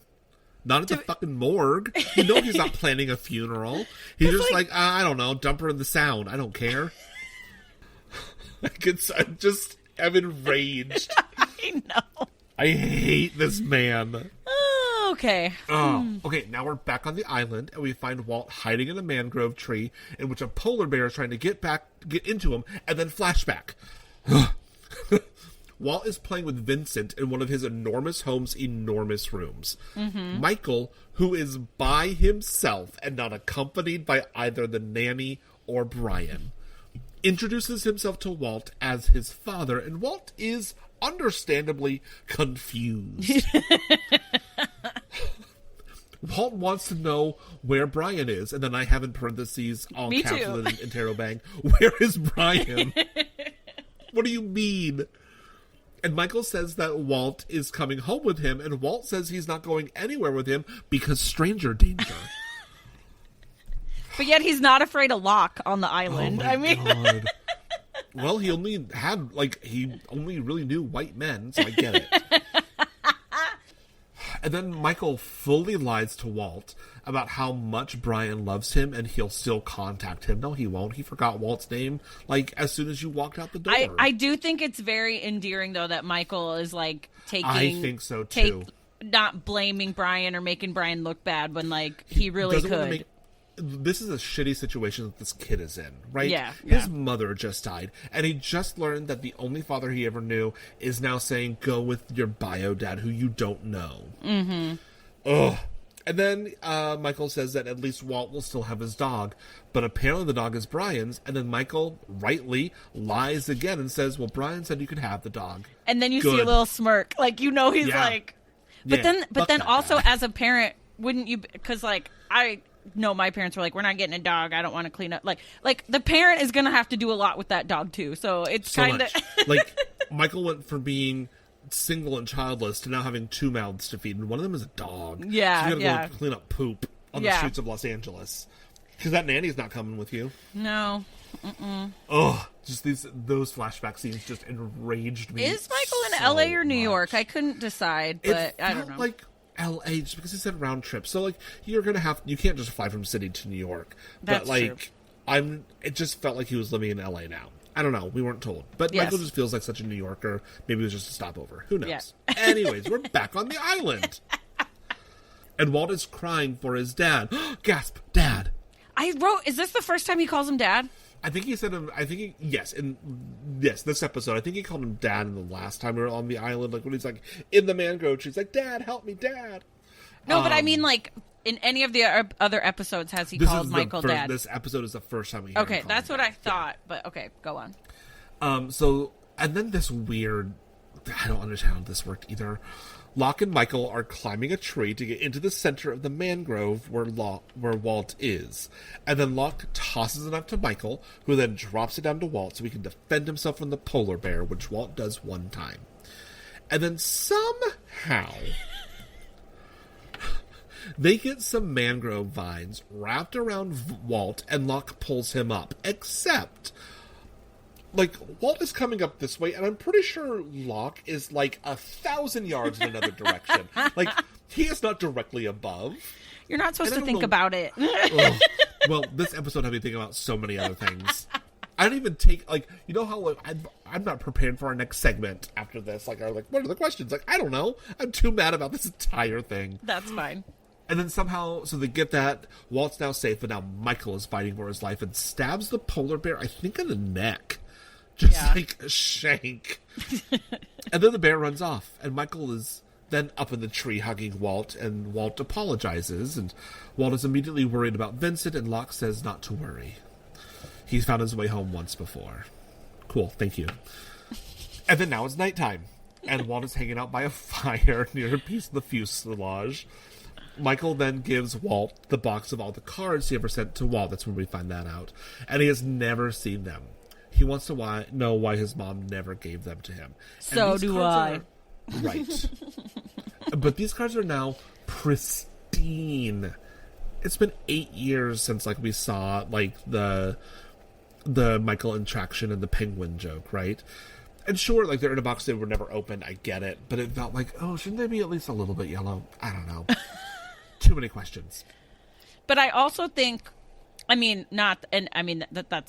Not at the fucking morgue. You know he's not planning a funeral. He's just like, I don't know, dump her in the Sound. I don't care. I'm enraged. I know. I hate this man. Okay. Okay, now we're back on the island, and we find Walt hiding in a mangrove tree in which a polar bear is trying to get into him, and then flashback. Walt is playing with Vincent in one of his enormous home's enormous rooms. Mm-hmm. Michael, who is by himself and not accompanied by either the nanny or Brian, introduces himself to Walt as his father, and Walt is understandably confused. Walt wants to know where Brian is, and then I have in parentheses, all Me caps too. with an interrobang, where is Brian? What do you mean? And Michael says that Walt is coming home with him, and Walt says he's not going anywhere with him because stranger danger. But yet he's not afraid of Locke on the island. Oh my God. Well, he only really knew white men, so I get it. And then Michael fully lies to Walt about how much Brian loves him and he'll still contact him. No, he won't. He forgot Walt's name, like, as soon as you walked out the door. I do think it's very endearing, though, that Michael is, like, I think so, too. Not blaming Brian or making Brian look bad when, like, he really could. This is a shitty situation that this kid is in, right? Yeah. His mother just died, and he just learned that the only father he ever knew is now saying, go with your bio dad, who you don't know. Mm-hmm. Ugh. And then Michael says that at least Walt will still have his dog, but apparently the dog is Brian's, and then Michael, rightly, lies again and says, well, Brian said you could have the dog. And then you see a little smirk. Like, you know he's like... But then also, as a parent, wouldn't you... Because, like, No, my parents were like, we're not getting a dog. I don't want to clean up. Like the parent is going to have to do a lot with that dog, too. So it's kind of... Like, Michael went from being single and childless to now having 2 mouths to feed, and one of them is a dog. Yeah, so you gotta go clean up poop on the streets of Los Angeles. Because that nanny's not coming with you. No. Mm-mm. Oh, just those flashback scenes just enraged me. Is Michael in L.A. or New York? I couldn't decide, but I don't know. Like L.A. just because he said round trip. So, like, you can't just fly from city to New York. That's but, like, true. It just felt like he was living in L.A. now. I don't know. We weren't told. But Michael just feels like such a New Yorker. Maybe it was just a stopover. Who knows? Yeah. Anyways, we're back on the island. And Walt is crying for his dad. Gasp, Dad. Is this the first time he calls him Dad? I think he said him. Yes, this episode. I think he called him Dad in the last time we were on the island. Like when he's like in the mangrove tree, he's like, "Dad, help me, Dad." No, but I mean, like in any of the other episodes, has he called Michael Dad? This episode is the first time we hear him that's what Dad. I thought. But okay, go on. So and then this weird. I don't understand how this worked either. Locke and Michael are climbing a tree to get into the center of the mangrove where Walt is. And then Locke tosses it up to Michael, who then drops it down to Walt so he can defend himself from the polar bear, which Walt does one time. And then somehow they get some mangrove vines wrapped around Walt, and Locke pulls him up. Except... like, Walt is coming up this way, and I'm pretty sure Locke is, like, 1,000 yards in another direction. Like, he is not directly above. You're not supposed to think about it. Well, this episode had me thinking about so many other things. I don't even take, like, you know how, like, I'm not prepared for our next segment after this. Like, what are the questions? Like, I don't know. I'm too mad about this entire thing. That's fine. And then somehow, so they get that. Walt's now safe, but now Michael is fighting for his life and stabs the polar bear, I think, in the neck. Just like a shank. And then the bear runs off, and Michael is then up in the tree hugging Walt, and Walt apologizes, and Walt is immediately worried about Vincent, and Locke says not to worry. He's found his way home once before. Cool, thank you. And then now it's nighttime, and Walt is hanging out by a fire near a piece of the fuselage. Michael then gives Walt the box of all the cards he ever sent to Walt. That's when we find that out. And he has never seen them. He wants to know why his mom never gave them to him. So do I. Right. But these cards are now pristine. It's been 8 years since, like, we saw, like, the Michael interaction and the penguin joke, right? And sure, like, they're in a box, they were never opened, I get it. But it felt like, oh, shouldn't they be at least a little bit yellow? I don't know. Too many questions. But I also think, I mean, that's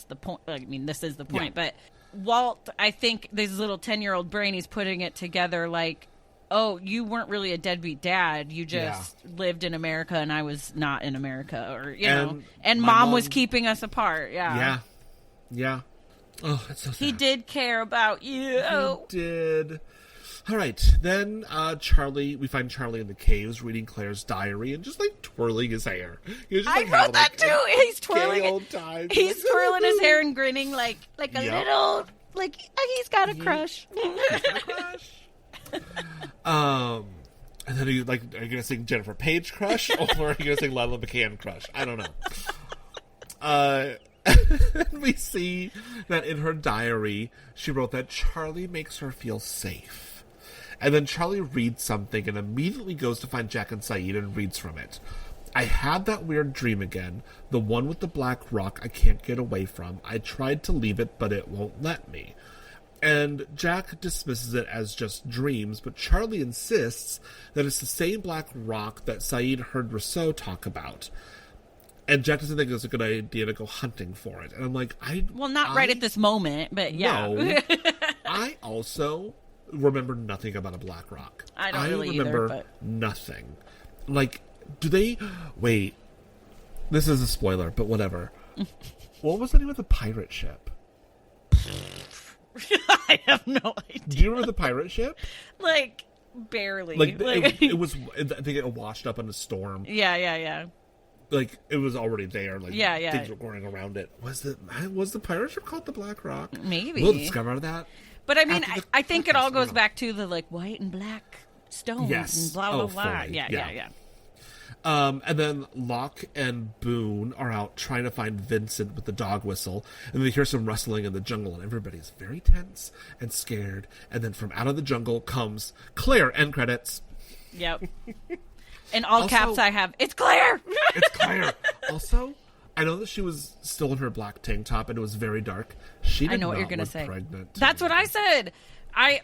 the point. I mean, this is the point. Yeah. But Walt, I think this little 10-year-old brain, he's putting it together like, oh, you weren't really a deadbeat dad. You just lived in America and I was not in America. Or, you know, and mom was keeping us apart. Yeah. Yeah. Oh, that's so sad. He did care about you. He did. All right, then we find Charlie in the caves reading Claire's diary and just, like, twirling his hair. Just, like, I wrote that, too. He's twirling it. He's twirling his hair and grinning like a little, like, he's got a crush. He's got a crush. And then are you going to sing Jennifer Page crush, or are you going to sing Lila McCann crush? I don't know. We see that in her diary, she wrote that Charlie makes her feel safe. And then Charlie reads something and immediately goes to find Jack and Saeed and reads from it. I had that weird dream again, the one with the black rock I can't get away from. I tried to leave it, but it won't let me. And Jack dismisses it as just dreams, but Charlie insists that it's the same black rock that Saeed heard Rousseau talk about. And Jack doesn't think it's a good idea to go hunting for it. And I'm like, not right at this moment, but yeah. No. I also remember nothing about a black rock. I don't really remember either, but nothing. Like, do they... Wait. This is a spoiler, but whatever. What was the name of the pirate ship? I have no idea. Do you remember the pirate ship? Like, barely. Like, it was... I think it washed up in a storm. Yeah. Like, it was already there. Like, yeah. Things were going around it. Was the pirate ship called the Black Rock? Maybe. We'll discover that. But I mean, I think it all goes back to the, like, white and black stones and blah, blah, blah. Fully. Yeah. And then Locke and Boone are out trying to find Vincent with the dog whistle, and they hear some rustling in the jungle, and everybody's very tense and scared. And then from out of the jungle comes Claire. End credits. Yep. In all caps I have, it's Claire! It's Claire. Also, I know that she was still in her black tank top, and it was very dark. She did not look pregnant. That's what I said.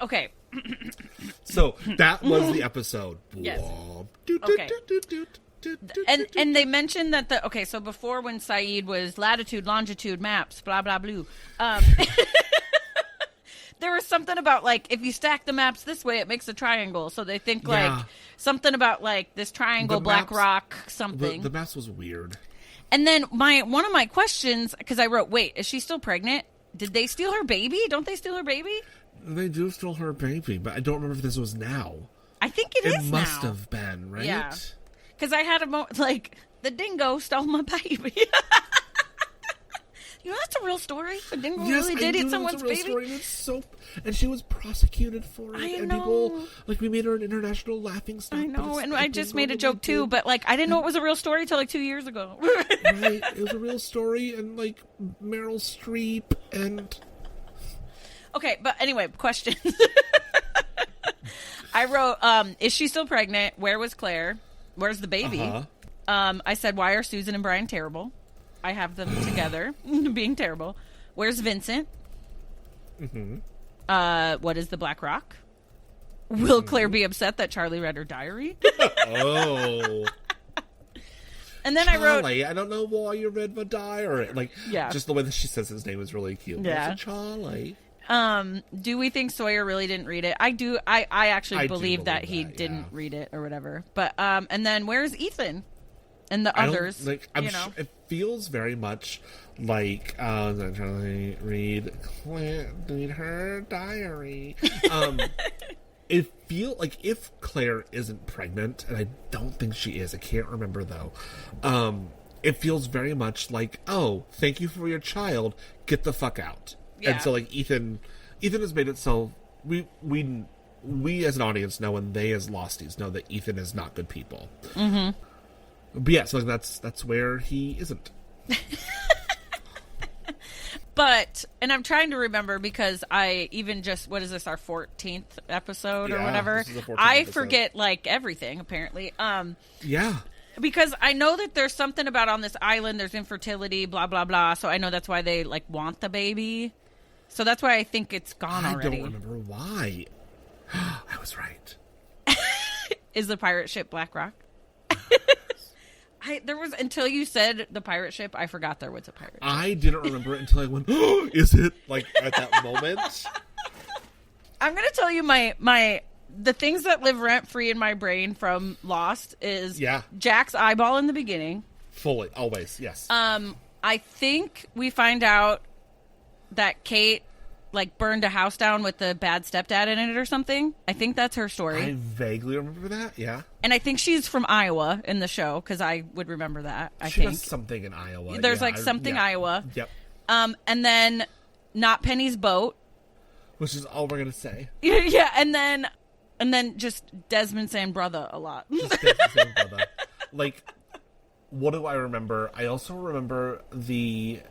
Okay. So, that was the episode. Yes. Okay. And they mentioned that so before, when Saeed was latitude, longitude, maps, blah, blah, blue, there was something about, like, if you stack the maps this way, it makes a triangle. So they think, like, something about, like, this triangle, black rock, something. The maps was weird. And then one of my questions, because I wrote, wait, is she still pregnant? Did they steal her baby? Don't they steal her baby? They do steal her baby, but I don't remember if this was now. I think it is now. It must have been, right? Yeah. Because I had a moment, like, the dingo stole my baby. You know, that's a real story. The dingo really did eat someone's baby. Story. And she was prosecuted for it. I and know. People, like, we made her an international laughing stock. I know, and I just made a joke too, but, like, I didn't know it was a real story till, like, 2 years ago. Right, it was a real story, and, like, Meryl Streep, and... Okay, but anyway, questions. I wrote, is she still pregnant? Where was Claire? Where's the baby? I said, why are Susan and Brian terrible? I have them together being terrible. Where's Vincent? What is the Black Rock? Will Claire be upset that Charlie read her diary? Oh. And then Charlie, I don't know why you read my diary. Like, yeah. Just the way that she says his name is really cute. Yeah. Charlie. Do we think Sawyer really didn't read it? I do. I actually believe that he didn't read it or whatever. But and then where's Ethan and the others? I'm sure it feels very much like I'm trying to read her diary. it feel like if Claire isn't pregnant, and I don't think she is, I can't remember though, it feels very much like, oh, thank you for your child, get the fuck out. Yeah. And so like Ethan has made it so we as an audience know, and they as Losties know, that Ethan is not good people. Mm-hmm. But yeah, so like that's where he isn't. But, and I'm trying to remember because I even just, what is this, our 14th episode or whatever? This is the 14th episode. Forget like everything apparently. Yeah. Because I know that there's something about on this island, there's infertility, blah, blah, blah. So I know that's why they like want the baby. So that's why I think it's gone already. I don't remember why. I was right. Is the pirate ship Black Rock? There was, until you said the pirate ship, I forgot there was a pirate ship. I didn't remember it until I went, oh, is it? Like, at that moment. I'm going to tell you the things that live rent-free in my brain from Lost is Jack's eyeball in the beginning. Fully, always, yes. I think we find out that Kate like burned a house down with the bad stepdad in it or something. I think that's her story. I vaguely remember that, yeah. And I think she's from Iowa in the show, because I would remember that, she does something in Iowa. There's something Iowa. Yep. And then not Penny's boat. Which is all we're going to say. Yeah, and then just Desmond saying brother a lot. Just Desmond saying brother. Like, what do I remember? I also remember the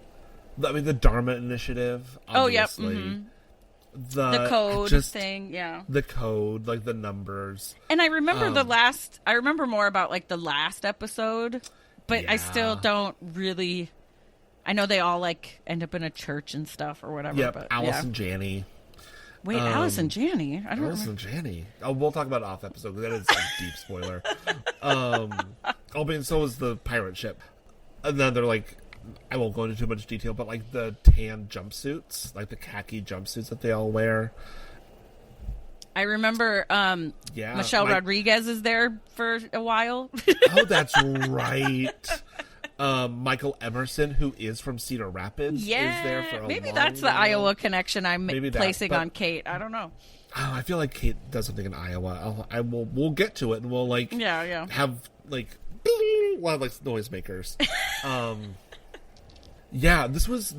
Dharma Initiative, obviously. Oh, yep. Mm-hmm. The code thing, yeah. The code, like the numbers. And I remember I remember more about like the last episode, but I still don't really, I know they all like end up in a church and stuff or whatever. Yep, but, Alice and Janney. Wait, Alice and Janney? I don't Alice and Janney. Oh, we'll talk about it off episode, because that is a deep spoiler. And so is the pirate ship. And then they're like, I won't go into too much detail, but like the tan jumpsuits, like the khaki jumpsuits that they all wear. I remember Michelle Rodriguez is there for a while. Oh, that's right. Michael Emerson, who is from Cedar Rapids, is there for a maybe that's the Iowa connection I'm placing on Kate. I don't know. Oh, I feel like Kate does something in Iowa. We'll get to it, and we'll like have like noisemakers. Yeah, this was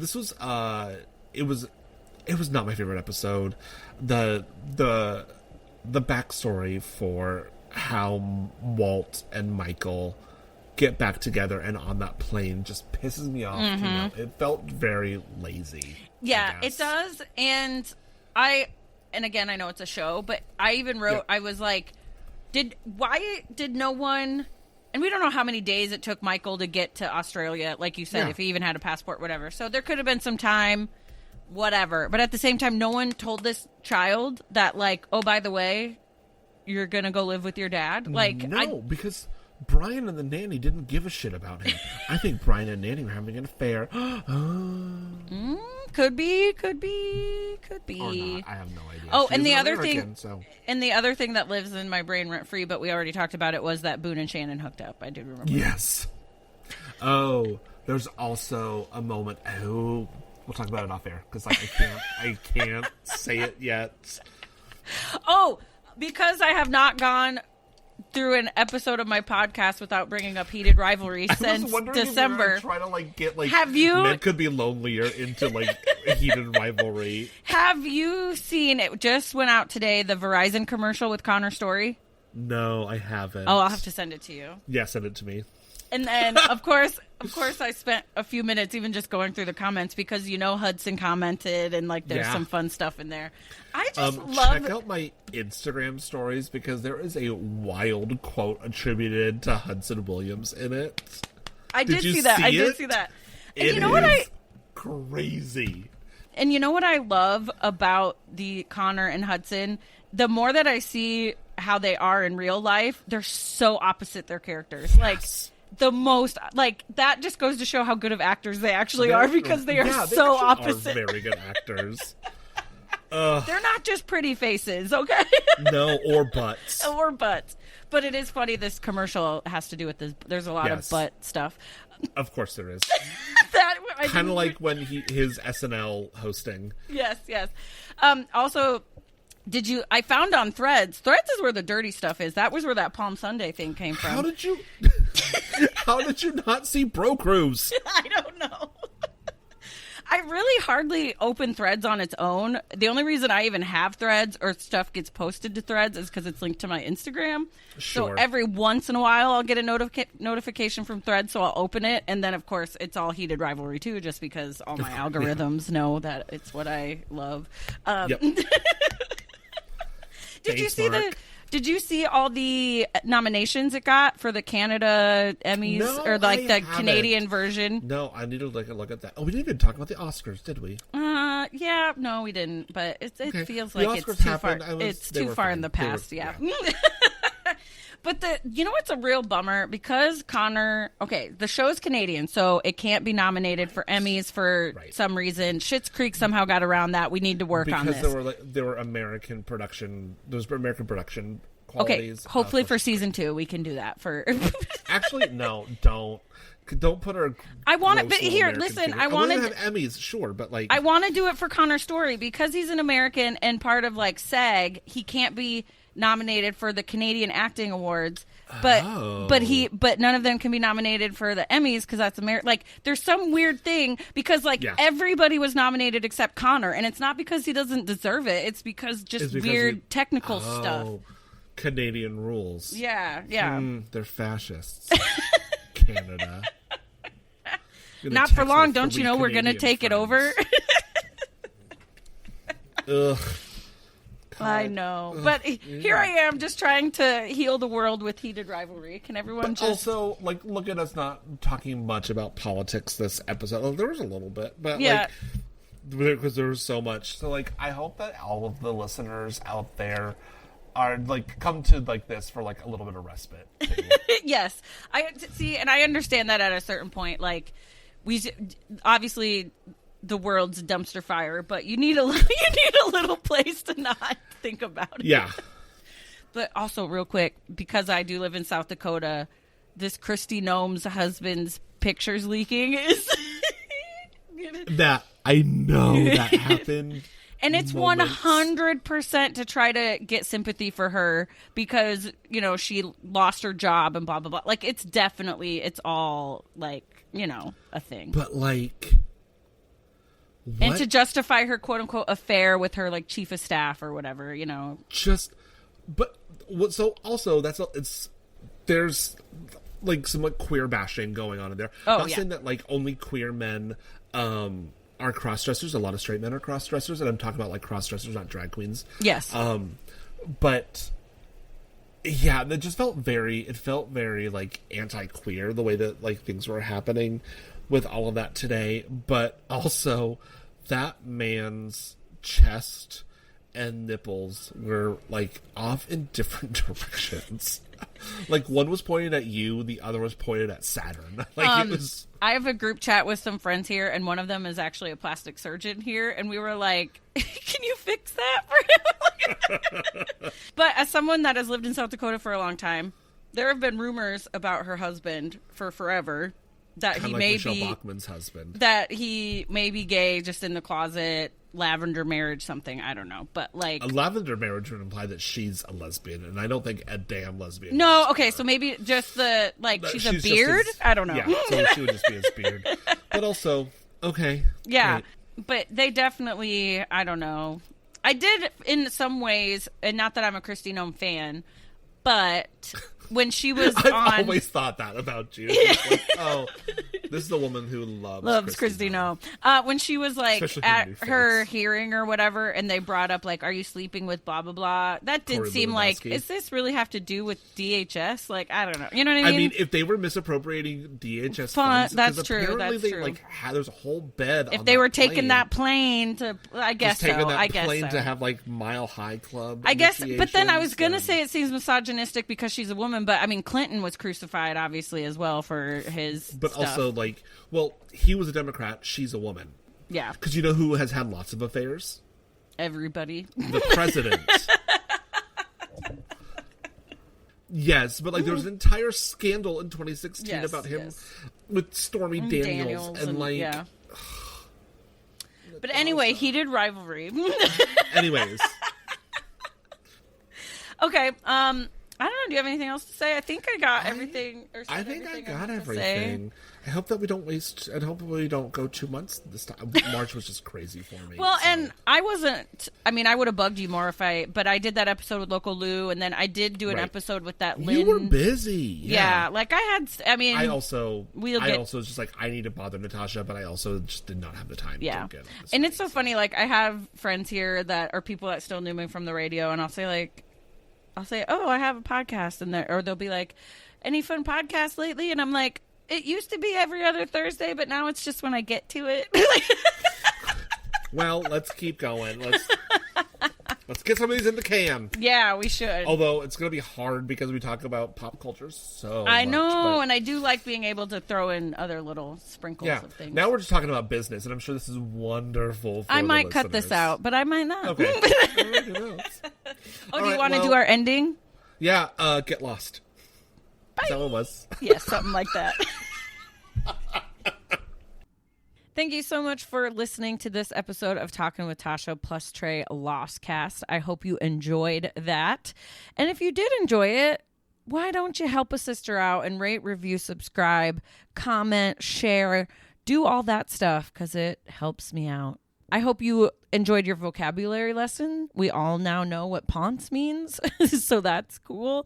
it was not my favorite episode. The backstory for how Walt and Michael get back together and on that plane just pisses me off. Mm-hmm. You know, it felt very lazy. Yeah, it does. And again, I know it's a show, but I even wrote, I was like, why did no one... And we don't know how many days it took Michael to get to Australia, like you said, if he even had a passport, whatever. So there could have been some time, whatever. But at the same time, no one told this child that, like, oh, by the way, you're going to go live with your dad. Like, because Brian and the nanny didn't give a shit about him. I think Brian and nanny were having an affair. Could be. Or not. I have no idea. Oh, and the other thing, and the other thing that lives in my brain rent free, but we already talked about it, was that Boone and Shannon hooked up. I do remember. Yes. Oh, there's also a moment. Oh, we'll talk about it off air, because I can't say it yet. Oh, because I have not gone through an episode of my podcast without bringing up Heated Rivalry since December. Try to like get like have you Men Could Be Lonelier into like Heated Rivalry. Have you seen it? Just went out today, the Verizon commercial with Connor Story. No, I haven't. Oh, I'll have to send it to you. Yeah, send it to me. And then, of course, I spent a few minutes even just going through the comments, because, you know, Hudson commented, and, like, there's some fun stuff in there. I just love... Check out my Instagram stories, because there is a wild quote attributed to Hudson Williams in it. I did see that. And you know what crazy. And you know what I love about the Connor and Hudson? The more that I see how they are in real life, they're so opposite their characters. Yes. Like... The most, like, that just goes to show how good of actors they actually are, because they are so opposite. Are very good actors. They're not just pretty faces, okay? No, or butts. But it is funny, this commercial has to do with this. There's a lot of butt stuff. Of course there is. Kind of like when his SNL hosting. Yes. Also, I found on Threads. Threads is where the dirty stuff is. That was where that Palm Sunday thing came from. How did you not see Bro Cruise? I don't know. I really hardly open Threads on its own. The only reason I even have Threads or stuff gets posted to Threads is because it's linked to my Instagram. Sure. So every once in a while I'll get a notification from Threads, so I'll open it. And then, of course, it's all Heated Rivalry, too, just because all my algorithms know that it's what I love. Yep. Did you see all the nominations it got for the Canada Emmys? No, or like the haven't. Canadian version? No, I need to look at that. Oh, we didn't even talk about the Oscars, did we? Yeah, no, we didn't. But it feels the like Oscars it's too far. happened. It's too far in the past. Yeah. But you know what's a real bummer? Because Connor, the show's Canadian, so it can't be nominated for Emmys for some reason. Schitt's Creek somehow got around that. We need to work on this. Because there were American production. Those were American production qualities. Okay, hopefully for season 2 we can do that. For actually, no, don't put our. I want it, but here, listen. I want to have Emmys, sure, but like I want to do it for Connor's story because he's an American and part of like SAG. He can't be nominated for the Canadian Acting Awards, but none of them can be nominated for the Emmys because that's American. Like, there's some weird thing because everybody was nominated except Connor, and it's not because he doesn't deserve it. It's because weird technical stuff. Canadian rules. Yeah. They're fascists. Canada. Not for long. Don't you know we're going to take it over? Ugh. I know. But here I am just trying to heal the world with Heated Rivalry. Can everyone also, look at us not talking much about politics this episode. Oh, there was a little bit, but, because there was so much. So, I hope that all of the listeners out there are, come to, this for, a little bit of respite, too. Yes. I understand that at a certain point. We obviously the world's a dumpster fire, but you need a little place to not think about it. Yeah. But also, real quick, because I do live in South Dakota, this Kristi Noem's husband's pictures leaking is that I know that happened. And it's 100% to try to get sympathy for her because, she lost her job and blah, blah, blah. It's all, a thing. But, what? And to justify her quote-unquote affair with her, chief of staff or whatever, there's, some, queer bashing going on in there. Not saying that, only queer men, are cross-dressers. A lot of straight men are cross-dressers, and I'm talking about, cross-dressers, not drag queens. Yes. But, yeah, it felt very, anti-queer, the way that, things were happening with all of that today. But also, that man's chest and nipples were, off in different directions. One was pointed at you, the other was pointed at Saturn. It was... I have a group chat with some friends here, and one of them is actually a plastic surgeon here, and we were like, can you fix that for him? But as someone that has lived in South Dakota for a long time, there have been rumors about her husband for forever that kind he of may Michelle be Bachman's husband. That he may be gay, just in the closet, lavender marriage, something. I don't know, but a lavender marriage would imply that she's a lesbian, and I don't think a damn lesbian. No, okay, so maybe just the she's a beard. I don't know. Yeah, so she would just be his beard. But also, okay, yeah, great. But they definitely, I don't know. I did in some ways, and not that I'm a Kristi Noem fan, but when she was I've always thought that about you. This is the woman who loves Kristi Noem. When she was at her hearing or whatever, and they brought up are you sleeping with blah blah blah? That did seem is this really have to do with DHS? I don't know. You know what I mean? I mean, if they were misappropriating DHS funds, that's true. That's true. There's a whole bed. If they were taking that plane to, I guess so. I guess plane to have Mile High Club. I guess, but then I was gonna say it seems misogynistic because she's a woman. But I mean, Clinton was crucified obviously as well for his. But stuff. also he was a Democrat. She's a woman. Yeah. Because you know who has had lots of affairs? Everybody. The president. Yes, but there was an entire scandal in 2016 about him with Stormy Daniels and yeah. But anyway, Heated Rivalry. Anyways. Okay. I don't know. Do you have anything else to say? I think I got everything. I think I got everything. I hope that we don't waste, and hopefully we don't go 2 months this time. March was just crazy for me. Well, and I wasn't, I mean, I would have bugged you more but I did that episode with Local Lou, and then I did do an episode with that Lynn. You were busy. Yeah. Like I also was just like, I need to bother Natasha, but I also just did not have the time. Yeah. To get and it's so funny. Like, I have friends here that are people that still knew me from the radio, and I'll say, oh, I have a podcast, or they'll be like, any fun podcasts lately? And I'm like, it used to be every other Thursday, but now it's just when I get to it. Well, let's keep going. Let's get some of these in the can. Yeah, we should. Although it's going to be hard because we talk about pop culture so I know, much, and I do like being able to throw in other little sprinkles of things. Now we're just talking about business, and I'm sure this is wonderful for I might cut this out, but I might not. Okay. Do you want to do our ending? Yeah, get lost. Bye. Is that what it was? Yeah, something like that. Thank you so much for listening to this episode of Talkin with Tasha plus Trey LOSTCAST. I hope you enjoyed that. And if you did enjoy it, why don't you help a sister out and rate, review, subscribe, comment, share, do all that stuff because it helps me out. I hope you enjoyed your vocabulary lesson. We all now know what ponce means, so that's cool.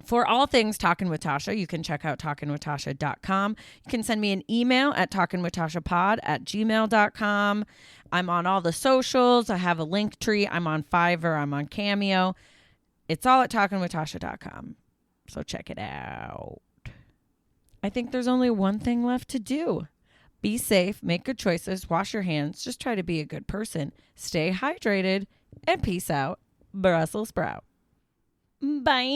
For all things Talkin with Tasha, you can check out talkinwithtasha.com. You can send me an email at talkinwithtashapod@gmail.com. I'm on all the socials. I have a link tree. I'm on Fiverr. I'm on Cameo. It's all at talkinwithtasha.com. So check it out. I think there's only one thing left to do. Be safe, make good choices, wash your hands, just try to be a good person, stay hydrated, and peace out. Brussels sprout. Bye.